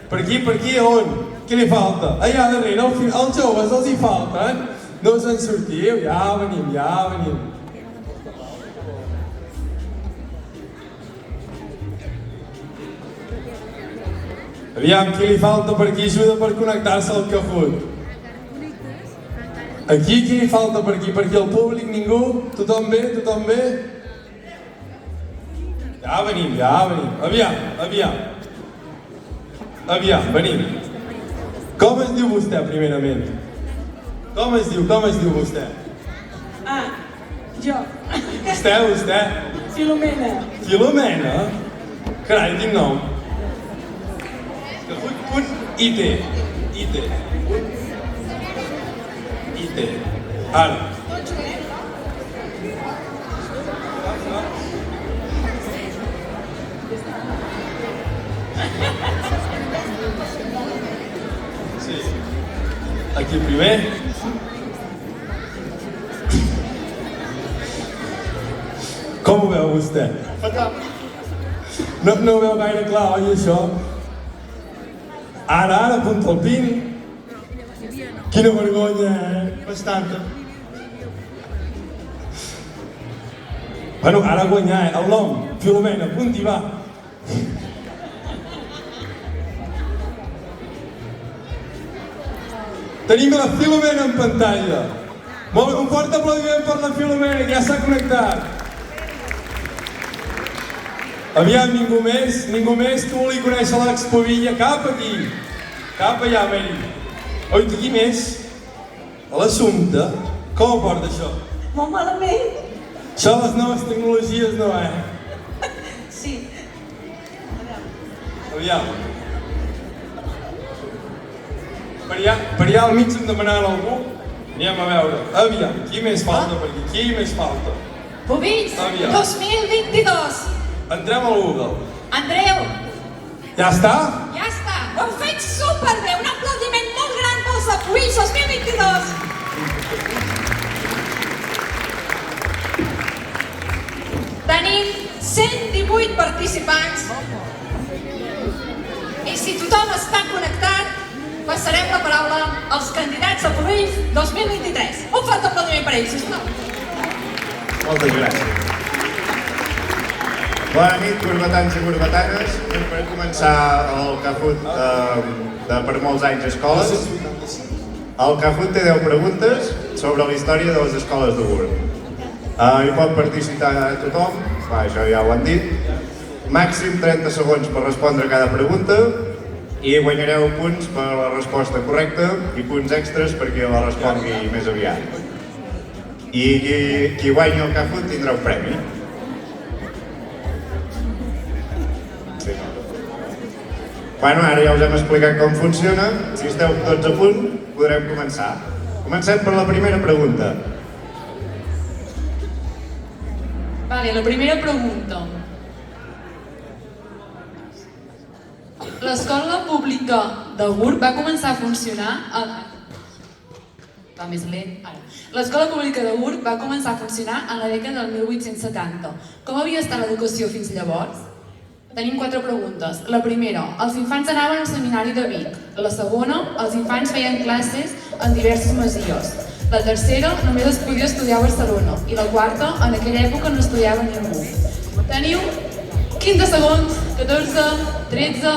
Per aquí, on? Què li falta? Allà darrere, els joves els hi falten. No us en sortiu, ja venim. Aviam, qui li falta per aquí ajuda per connectar-se al Kahoot? Aquí, qui li falta per aquí? Per aquí el públic, ningú? Tothom bé? Ja venim. Aviam, venim. Com es diu vostè, primerament? Com es diu vostè? Ah, jo. Vostè? Filomena. Filomena? Carai, quin nom. Kahoot.it. Ara. Sí. Aquí primer. Com ho veu vostè? No ho veu gaire clar, oi, això? Ara, apunta el pin. Quina vergonya, Bastanta. Bueno, ara guanyar, el nom, Filomena, apunti, va. Tenim la Filomena en pantalla. Molt bé, un fort aplaudiment per la Filomena, que ja s'ha connectat. Aviam, ningú més que vulgui conèixer l'Expovilla, cap aquí. Cap allà, Meri. Oi, aquí més? A l'Assumpte. Com ho porta això? Molt malament. Això les noves tecnologies no, Sí. Aviam. Per allà al mig em demanaven algú. Anem a veure. Aviam, qui més falta per aquí? Qui més falta? Pubits Aviam. 2022. Entrem al Google. Andreu, Ja està? ja està. Ho heu fet superbé. Un aplaudiment molt gran pels de Pubits 2022. Tenim 118 participants i si tothom està connectat, passarem la paraula als candidats a Pubits 2023. Un fort aplaudiment per ells, sisplau. Moltes gràcies. Bona nit, corbetans i corbetanes. Per començar el Kahoot per molts anys a escoles. El Kahoot té 10 preguntes sobre la història de les escoles de Gurb. Hi pot participar tothom, això ja ho han dit. Màxim 30 segons per respondre cada pregunta i guanyareu punts per la resposta correcta i punts extras per qui la respongui més aviat. I qui guanyi el Kahoot tindrà un premi. Bueno, ara ja us hem explicat com funciona. Si esteu tots a punt, podrem començar. Comencem per la primera pregunta. Vale, la primera pregunta. L'escola pública de Gurb va començar a funcionar... Va més lent, ara. L'escola pública de Gurb va començar a funcionar en la dècada del 1870. Com havia estat l'educació fins llavors? Tenim 4 preguntes. La primera, els infants anaven al seminari de Vic. La segona, els infants feien classes en diverses masies. La tercera, només es podia estudiar a Barcelona. I la quarta, en aquella època no estudiava ningú. Teniu 15 segons, 14, 13...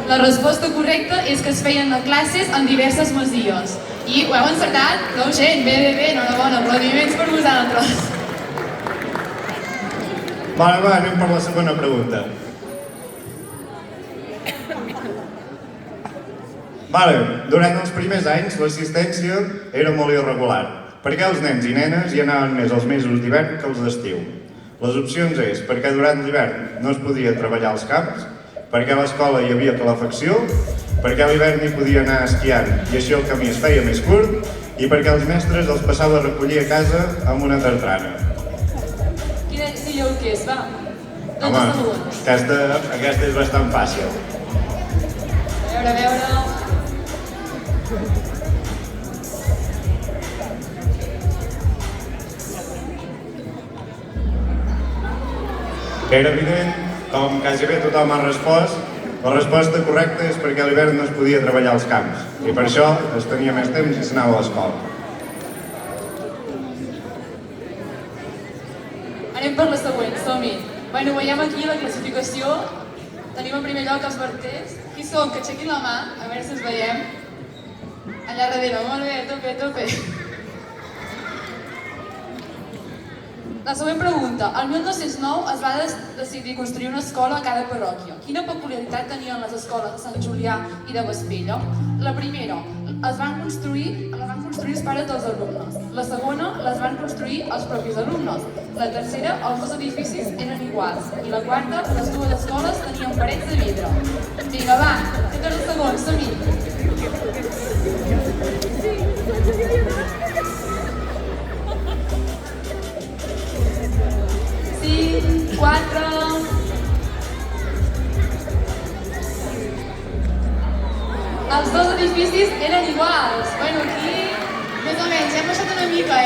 La resposta correcta és que es feien classes en diverses masies. I ho heu encertat? No, gent, bé, enhorabona, aplaudiments per vosaltres. Va, anem per la segona pregunta. Durant els primers anys l'assistència era molt irregular, perquè els nens i nenes hi anaven més els mesos d'hivern que els d'estiu. Les opcions és perquè durant l'hivern no es podia treballar als camps, perquè a l'escola hi havia calefacció, perquè a l'hivern hi podia anar esquiant i així el camí es feia més curt, i perquè els mestres els passava a recollir a casa amb una tartrana. Quina diríeu que és, va? Home, aquesta és bastant fàcil. A veure... Era evident, com quasi tothom ha respost, la resposta correcta és perquè a l'hivern no es podia treballar als camps i per això es tenia més temps i s'anava a l'escola. Anem per la següent, som-hi. Bueno, veiem aquí la classificació. Tenim en primer lloc els verters. Qui són? Que aixequin la mà, a veure si els veiem. Allà darrere, molt bé, a tope, a tope. La següent pregunta. El 1909 es va decidir construir una escola a cada parròquia. Quina peculiaritat tenien les escoles de Sant Julià i de Vespella? La primera, la van construir els pares dels alumnes. La segona, les van construir els propis alumnes. La tercera, els dos edificis eren iguals. I la quarta, les dues escoles tenien parets de vidre. Vinga, va, aquest és el segon, som-hi. 5, 4... Els dos edificis eren iguals. Bueno, aquí, més o menys, hem baixat una mica,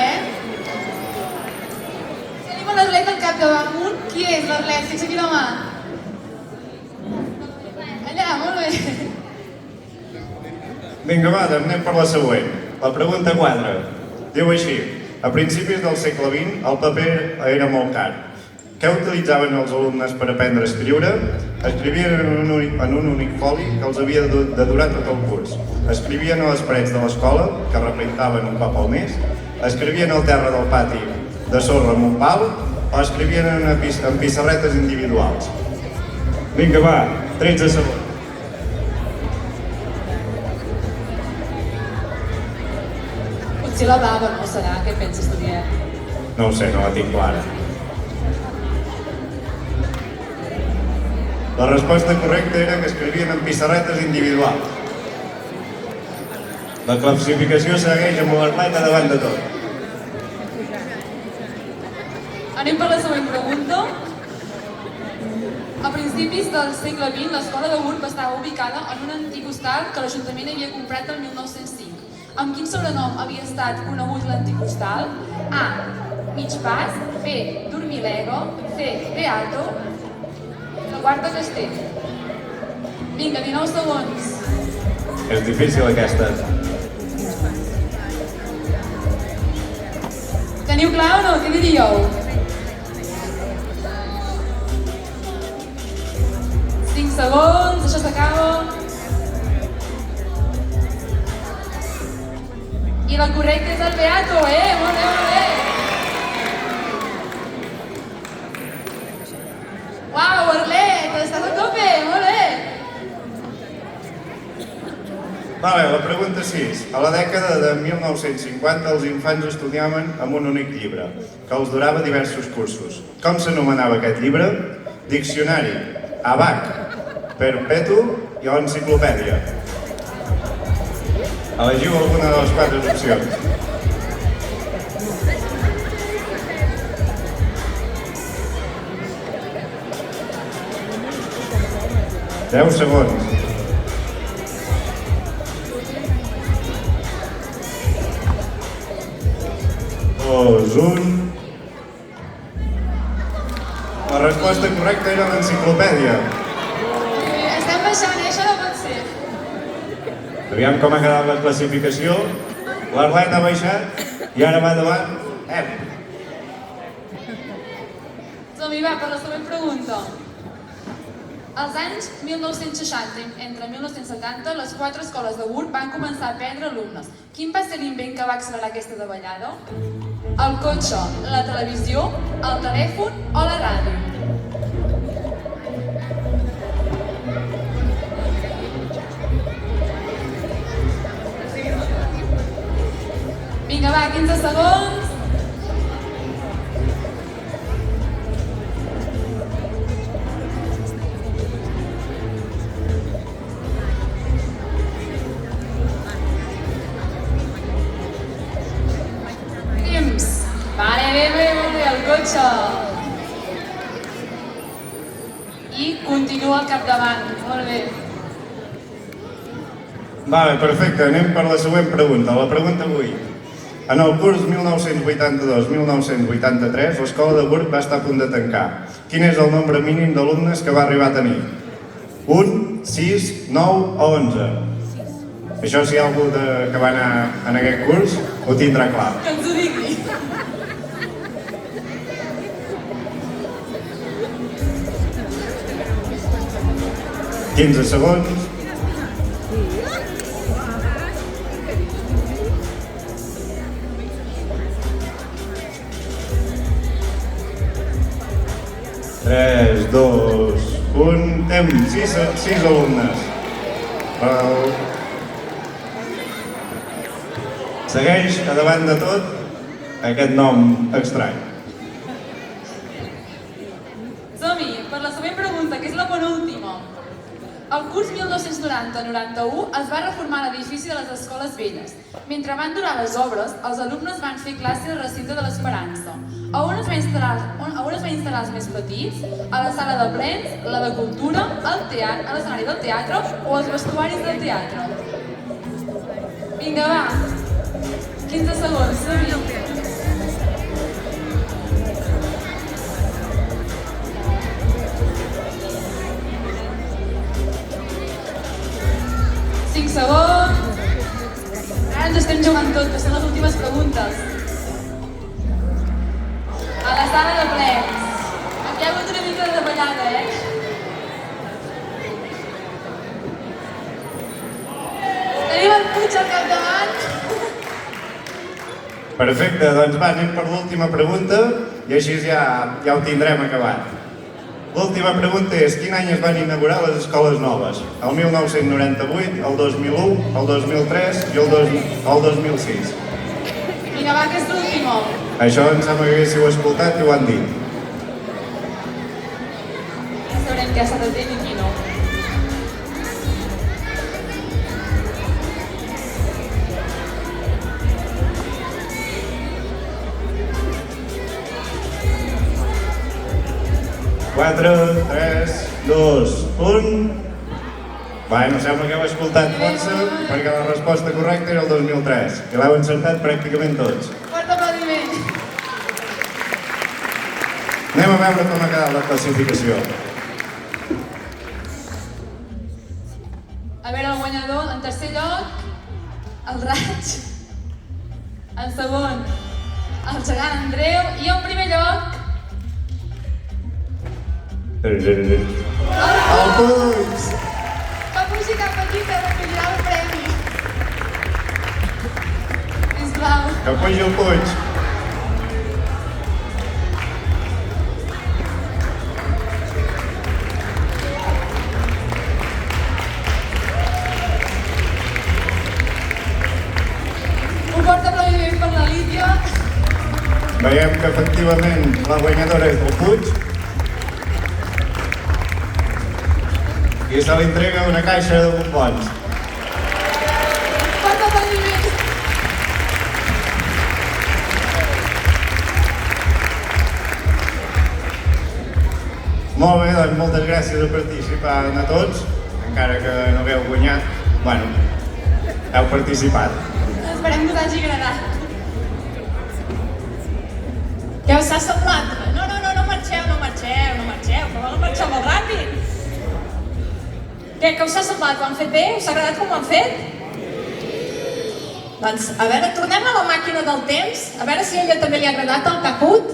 Tenim l'Arlet al capdamunt. Qui és l'Arlet? Que aixequi la mà. Allà, molt bé. Vinga, va, anem per la següent. La pregunta 4. Diu així. A principis del segle XX el paper era molt car. Què utilitzaven els alumnes per aprendre a escriure? Escrivien en un únic foli que els havia de durar tot el curs. Escrivien a les parets de l'escola, que repintaven un cop al mes, escrivien al terra del pati de sorra amb un pal, o escrivien en pissarretes individuals. Vinga, va, 13 segons. Potser la baba no serà, què penses tu, No ho sé, no la tinc clara. La resposta correcta era que escrivien en pissarretes individuals. La classificació segueix amb l'Arlet davant de tot. Anem per la següent pregunta. A principis del segle XX, l'escola de Gurb estava ubicada en un antic hostal que l'Ajuntament havia comprat el 1905. Amb quin sobrenom havia estat conegut l'antic hostal? A. Mig pas. B. Dormilego. C. Beato. La quarta castell. Vinga, 19 segons. És difícil aquesta. Teniu clar o no? Què diríeu? 5 segons, això s'acaba. I la correcta és el Beato, Molt bé, molt bé. Uau, Arlet, estàs a tope, molt bé. Vale, la pregunta 6. A la dècada de 1950 els infants estudiaven amb un únic llibre, que els durava diversos cursos. Com s'anomenava aquest llibre? Diccionari, abac, perpetu o enciclopèdia. Elegiu alguna de les 4 opcions. Deu segons. La resposta correcta era l'enciclopèdia. Estem baixant, això no pot ser. Aviam com ha quedat la classificació. L'Arlet ha baixat i ara va davant. Som-hi, va, per la següent pregunta. Als anys 1960, entre 1970, les 4 escoles de Gurb van començar a perdre alumnes. Quin va ser l'invent que va accelerar aquesta davallada? El cotxe, la televisió, el telèfon o la ràdio? Vinga, va, 15 segons. Temps. Vale, bé, el cotxe. I continua al capdavant. Molt bé. Vale, perfecte, anem per la següent pregunta. La pregunta 8. En el curs 1982-1983, l'escola de Gurb va estar a punt de tancar. Quin és el nombre mínim d'alumnes que va arribar a tenir? 1, 6, 9 o 11? Això, si hi ha algú que va anar en aquest curs, ho tindrà clar. Que ens ho digui. Quinze segons. Tres, dos, un, temps. Sis alumnes. Segueix, a davant de tot, aquest nom estrany. Som-hi, per la següent pregunta, que és la penúltima. El curs 1990-91 es va reformar l'edifici de les escoles velles. Mentre van durar les obres, els alumnes van fer classe al recinte de l'Esperança. A on es va instal·lar els més petits? A la sala de plens, la de cultura, a l'escenari del teatre o als vestuaris del teatre? Vinga, va. 15 segons, som-hi. Segons. Ara ens estem jugant tot, que són les últimes preguntes. A la sala de plens. Aquí hi ha hagut una mica de davallada, Tenim el Puig al capdavant. Perfecte, doncs va, anem per l'última pregunta i així ja ho tindrem acabat. L'última pregunta és: quin any es van inaugurar les escoles noves? El 1998, el 2001, el 2003 i el 2006. Vinga, va, que és l'última. Això em sembla que haguéssiu escoltat i ho han dit. Ja sabrem què s'ha de dir i qui no. Quatre, tres, dos, un... Bueno, sembla que heu escoltat força, perquè la resposta correcta era el 2003, i l'heu encertat pràcticament tots. Fort aplaudiment. Anem a veure com ha quedat la classificació. A veure, el guanyador, en tercer lloc, el Raig. En segon, el gegant Andreu. I en primer lloc, El Puig! va pujar cap aquí que recollirà el premi. Sisplau. Que pugi el Puig! Un fort aplaudiment per la Lídia. Veiem que efectivament la guanyadora és el Puig. I se li entrega una caixa de bombons. Fort aplaudiment. Molt bé, doncs moltes gràcies a participar a tots, encara que no hagueu guanyat. Bueno, heu participat. Esperem que us hagi agradat. Què us ha semblat? No marxeu, que volen marxar molt ràpid. Què us ha semblat? Ho han fet bé? Us ha agradat com ho han fet? Doncs, a veure, tornem a la màquina del temps, a veure si a ella també li ha agradat el Kahoot.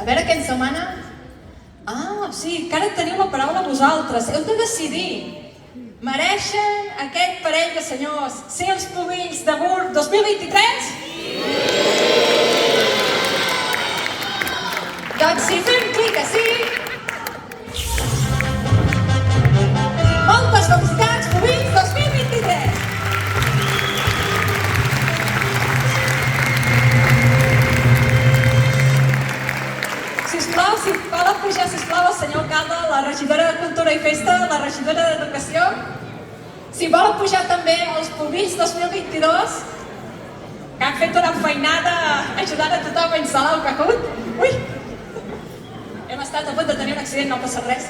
A veure què ens demana. Ah, sí, que ara teniu la paraula vosaltres. Heu de decidir. Mereixen aquest parell de senyors ser els pubills de Gurb 2023? Doncs si fem clic així... Moltes felicitats, pubills 2023! Cultura i Festa, la regidora d'Educació. Si volen pujar també els Pubills 2022, que han fet una feinada ajudant a tothom a instal·lar el Kahoot. Ui! Hem estat a punt de tenir un accident, no passa res.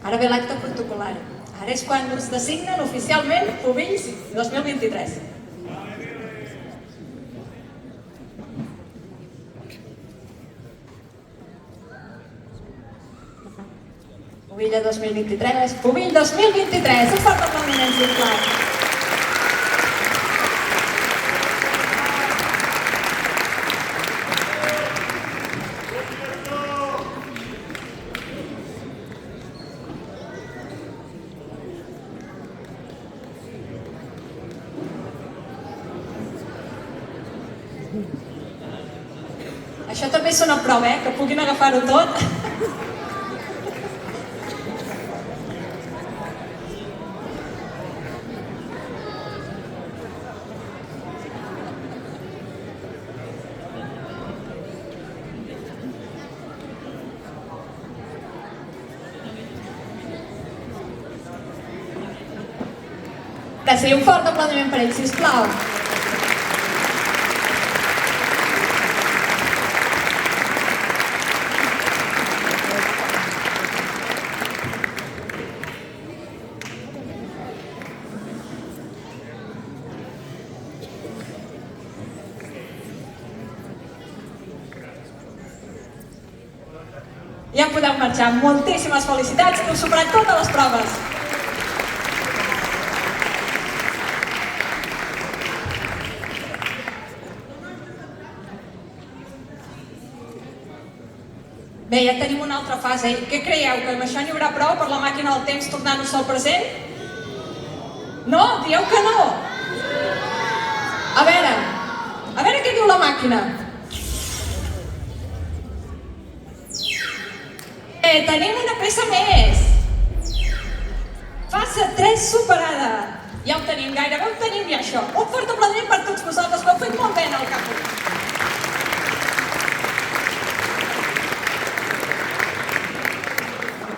Ara ve l'acte protocolar. Ara és quan us designen oficialment Pubills 2023. Pubilla 2023, Pubill 2023. Un fort aplaudiment, sisplau. Això també és una prova, que puguin agafar-ho tot. Gràcies, un fort aplaudiment per ells, sisplau. Ja podeu marxar. Moltíssimes felicitats, heu superat totes les proves. Bé, ja tenim una altra fase. Què creieu? Que amb això n'hi haurà prou per la màquina del temps tornant-nos al present? No? Dieu que no? A veure què diu la màquina. Tenim una peça més. Fase 3 superada. Ja ho tenim, gairebé ho tenim ja això. Un fort aplaudiment per tots vosaltres, que ho heu fet molt bé en el Kahoot.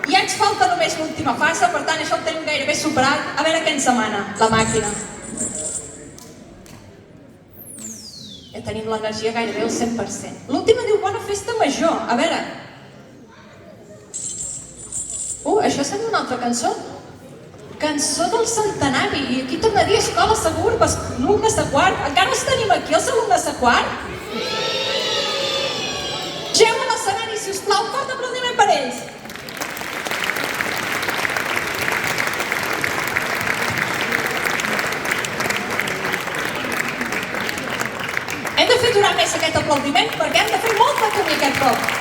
Ja ens falta només l'última fase, per tant això ho tenim gairebé superat. A veure què ens demana la màquina. Ja tenim l'energia gairebé al 100%. L'última diu bona festa major. A veure. Això sembla una altra cançó. Cançó del centenari. I aquí torna a dir escola segur, alumnes de quart. Encara els tenim aquí, els alumnes de quart? Geu a l'escenari, sisplau, un fort aplaudiment per ells. Hem de fer durar més aquest aplaudiment perquè hem de fer molt de camí aquest cop.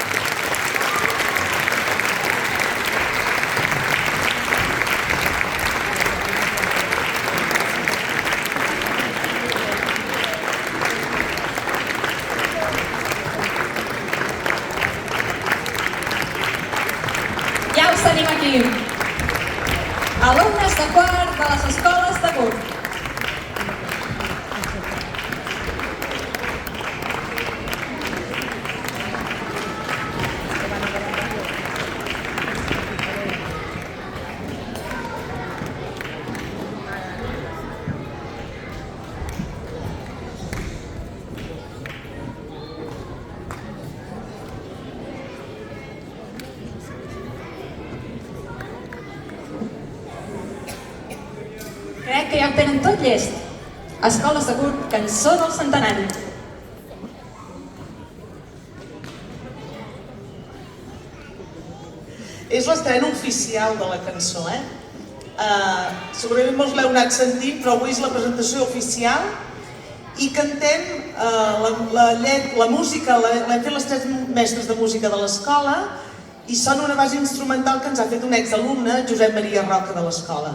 Tenim aquí alumnes de quart de les escoles de Gurb. Crec que ja ho tenen tot llest. Escoles de Gurb, cançó del centenari. És l'estrena oficial de la cançó, Segurament molts l'heu anat sentint, però avui és la presentació oficial i cantem la música, l'hem fet les 3 mestres de música de l'escola i sona una base instrumental que ens ha fet un exalumne, Josep Maria Roca, de l'escola.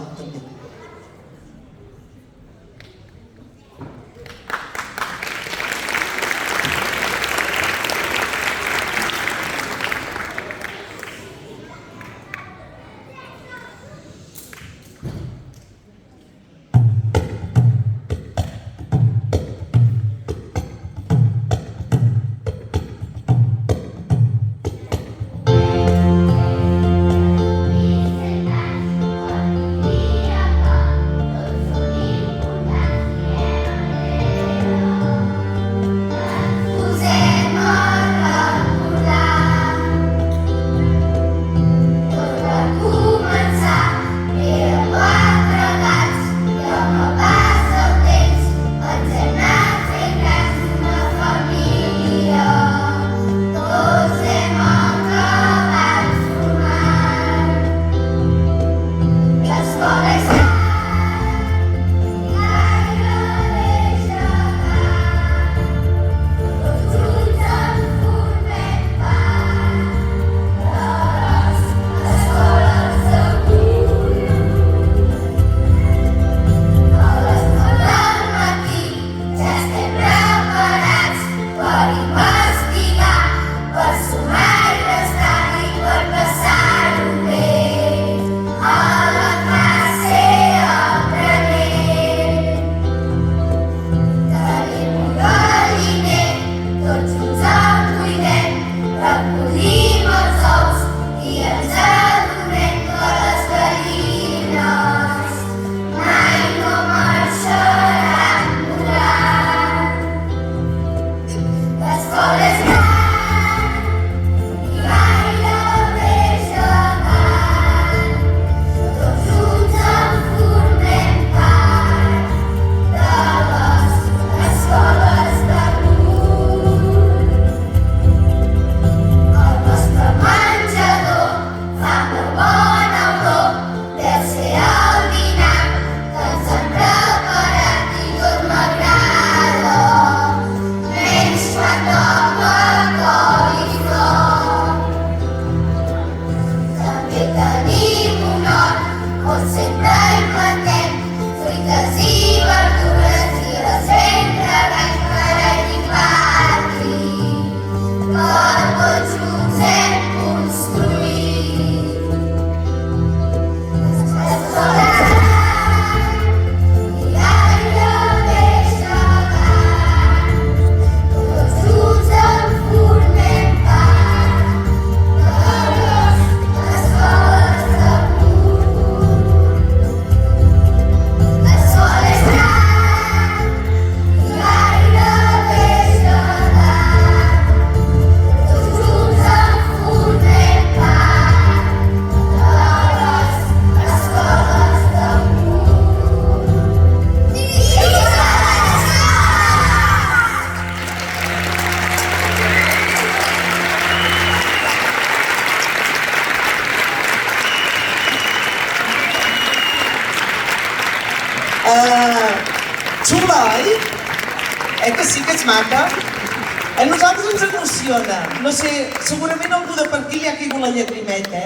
Xula, oi? Que sí que és maca? A nosaltres ens emociona. No sé, segurament algú de per aquí li ha caigut la llagrimeta,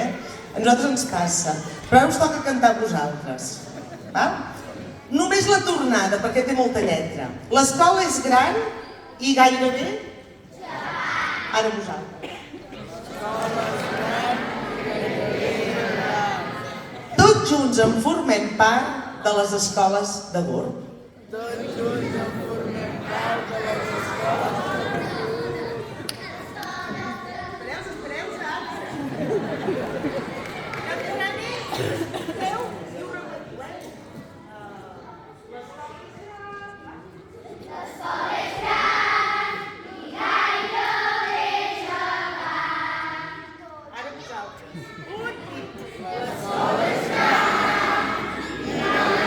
A nosaltres ens passa. Però ara us toca cantar a vosaltres. Val? Només la tornada, perquè té molta lletra. L'escola és gran i gairebé... Ara vosaltres. Tots junts en formem part de les escoles de Gurb. Tots junts en formem part de les escoles de Gurb. Espereu, L'escola és gran i gairebé gegant. Ara vosaltres. L'escola és gran i gairebé gegant.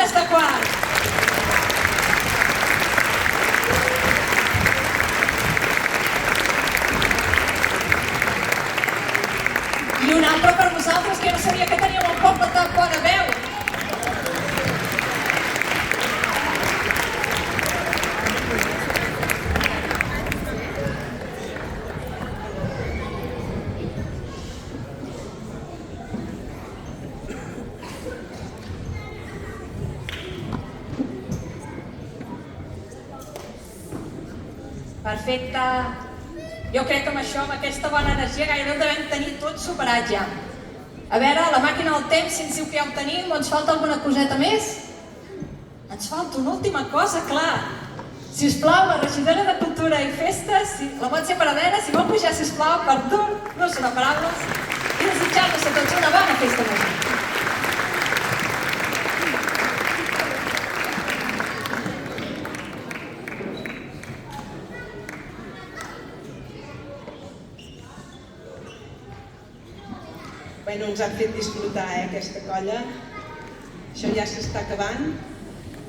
alumnes de quart. I un altre per vosaltres, que no sabia que teníeu un poble tan bona veu. Perfecte. Jo crec que amb això, amb aquesta bona energia, gairebé ho devem tenir tot superat ja. A veure, la màquina del temps, si ens diu que ja ho tenim, o ens falta alguna coseta més? Ens falta una última cosa, clar. Si us plau, la regidora de Cultura i Festes, la Montse Paradera, si vol pujar, si us plau, per tu, no són paraules, i desitjar-nos a tots una bona festa major. Bueno, ens han fet disfrutar, aquesta colla. Això ja s'està acabant.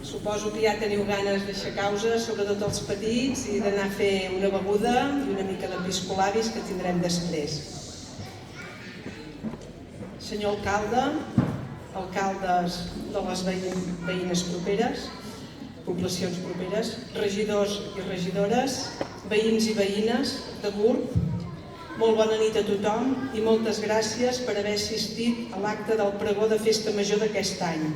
Suposo que ja teniu ganes d'aixecar-vos, sobretot els petits, i d'anar a fer una beguda i una mica de piscolabis que tindrem després. Senyor alcalde, alcaldes de les veïnes properes, poblacions properes, regidors i regidores, veïns i veïnes de Gurb, molt bona nit a tothom i moltes gràcies per haver assistit a l'acte del pregó de Festa Major d'aquest any.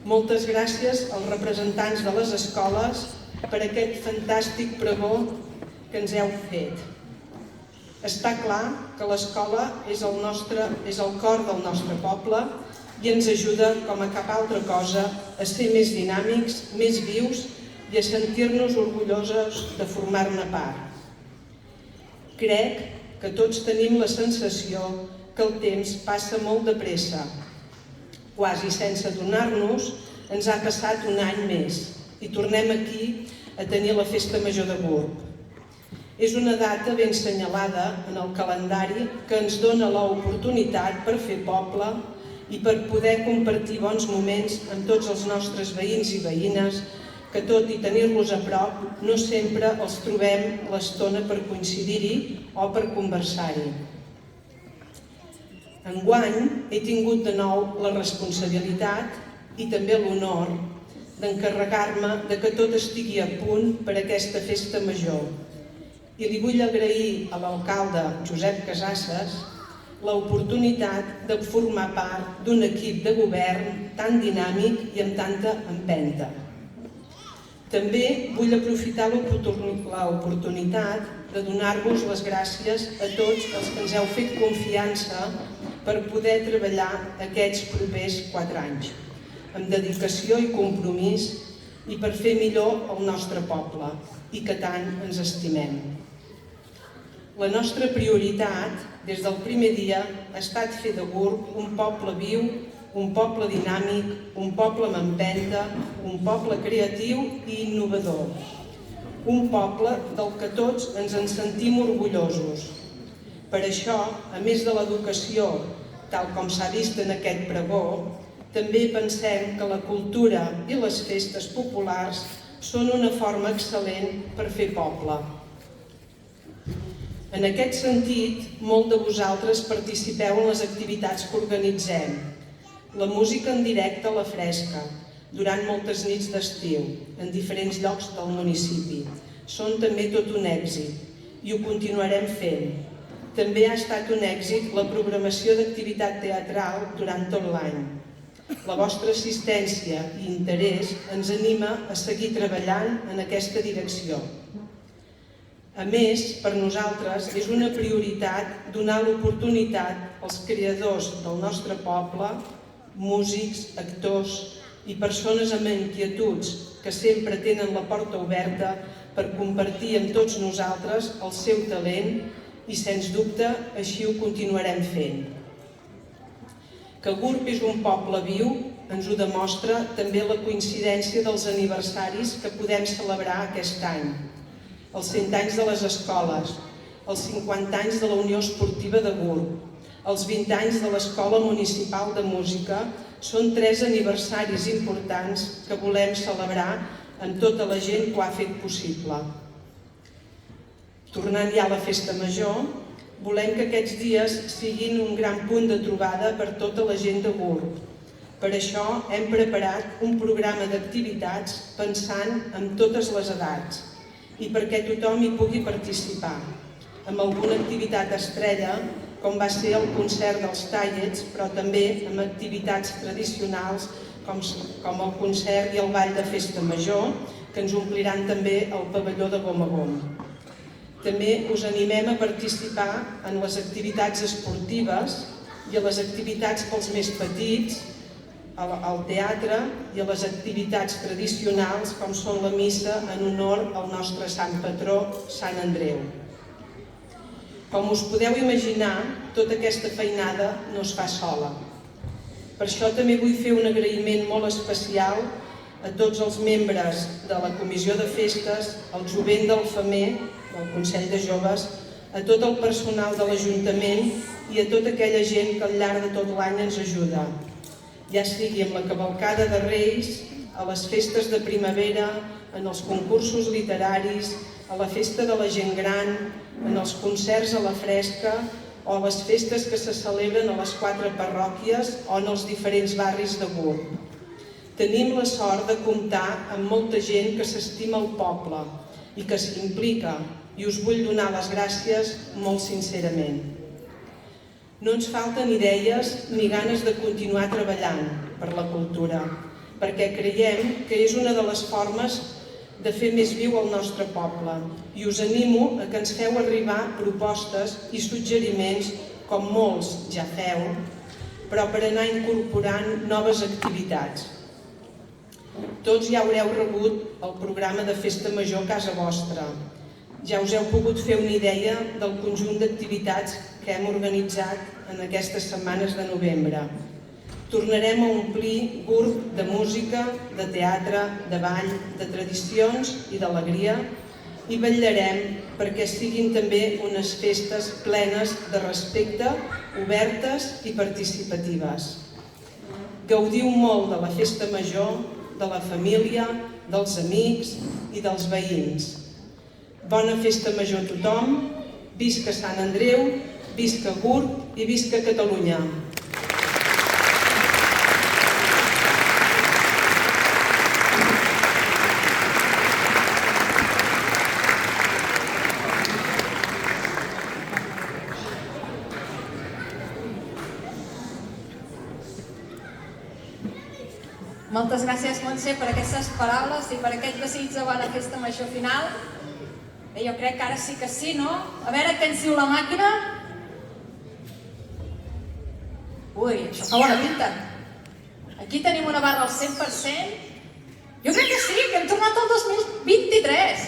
Moltes gràcies als representants de les escoles per aquest fantàstic pregó que ens heu fet. Està clar que l'escola és el cor del nostre poble i ens ajuda, com a cap altra cosa, a ser més dinàmics, més vius i a sentir-nos orgullosos de formar-ne part. Crec que tots tenim la sensació que el temps passa molt de pressa. Quasi sense adonar-nos, ens ha passat un any més i tornem aquí a tenir la Festa Major de Gurb. És una data ben senyalada en el calendari que ens dona l'oportunitat per fer poble i per poder compartir bons moments amb tots els nostres veïns i veïnes que tot i tenir-los a prop, no sempre els trobem l'estona per coincidir-hi o per conversar-hi. Enguany he tingut de nou la responsabilitat i també l'honor d'encarregar-me de que tot estigui a punt per a aquesta festa major. I li vull agrair a l'alcalde Josep Casasses l'oportunitat de formar part d'un equip de govern tan dinàmic i amb tanta empenta. També vull aprofitar l'oportunitat de donar-vos les gràcies a tots els que ens heu fet confiança per poder treballar aquests propers 4 anys, amb dedicació i compromís i per fer millor el nostre poble i que tant ens estimem. La nostra prioritat, des del primer dia, ha estat fer de Gurb un poble viu, un poble dinàmic, un poble amb empenta, un poble creatiu i innovador. Un poble del que tots ens en sentim orgullosos. Per això, a més de l'educació, tal com s'ha vist en aquest pregó, també pensem que la cultura i les festes populars són una forma excel·lent per fer poble. En aquest sentit, molts de vosaltres participeu en les activitats que organitzem. La música en directe a la fresca, durant moltes nits d'estiu, en diferents llocs del municipi. Són també tot un èxit i ho continuarem fent. També ha estat un èxit la programació d'activitat teatral durant tot l'any. La vostra assistència i interès ens anima a seguir treballant en aquesta direcció. A més, per nosaltres és una prioritat donar l'oportunitat als creadors del nostre poble, músics, actors i persones amb inquietuds que sempre tenen la porta oberta per compartir amb tots nosaltres el seu talent i, sens dubte, així ho continuarem fent. Que Gurb és un poble viu ens ho demostra també la coincidència dels aniversaris que podem celebrar aquest any. Els 100 anys de les escoles, els 50 anys de la Unió Esportiva de Gurb, Els 20 anys de l'Escola Municipal de Música són 3 aniversaris importants que volem celebrar amb tota la gent que ho ha fet possible. Tornant ja a la Festa Major, volem que aquests dies siguin un gran punt de trobada per tota la gent de Gurb. Per això hem preparat un programa d'activitats pensant en totes les edats i perquè tothom hi pugui participar, amb alguna activitat estrella, com va ser el concert dels Tallets, però també amb activitats tradicionals com el concert i el ball de Festa Major, que ens ompliran també el pavelló de Gom a Gom. També us animem a participar en les activitats esportives i a les activitats pels més petits, al teatre i a les activitats tradicionals com són la missa en honor al nostre sant patró, Sant Andreu. Com us podeu imaginar, tota aquesta feinada no es fa sola. Per això també vull fer un agraïment molt especial a tots els membres de la Comissió de Festes, al jovent del FEMER, del Consell de Joves, a tot el personal de l'Ajuntament i a tota aquella gent que al llarg de tot l'any ens ajuda, ja sigui amb la cavalcada de Reis, a les festes de primavera, en els concursos literaris, a la festa de la gent gran, en els concerts a la fresca o a les festes que se celebren a les 4 parròquies o en els diferents barris de Gurb. Tenim la sort de comptar amb molta gent que s'estima el poble i que s'implica, i us vull donar les gràcies molt sincerament. No ens falten idees ni ganes de continuar treballant per la cultura, perquè creiem que és una de les formes de fer més viu el nostre poble i us animo a que ens feu arribar propostes i suggeriments com molts ja feu, però per anar incorporant noves activitats. Tots ja haureu rebut el programa de Festa Major a casa vostra. Ja us heu pogut fer una idea del conjunt d'activitats que hem organitzat en aquestes setmanes de novembre. Tornarem a omplir Gurb de música, de teatre, de ball, de tradicions i d'alegria i vetllarem perquè siguin també unes festes plenes de respecte, obertes i participatives. Gaudiu molt de la Festa Major, de la família, dels amics i dels veïns. Bona Festa Major a tothom, visca Sant Andreu, visca Gurb i visca Catalunya. Moltes gràcies, Montse, per aquestes paraules i per aquest desig de bona Festa Major final. Bé, jo crec que ara sí que sí, no? A veure què ens diu la màquina. Ui, això fa bona pinta. Aquí tenim una barra al 100%. Jo crec que sí, que hem tornat al 2023.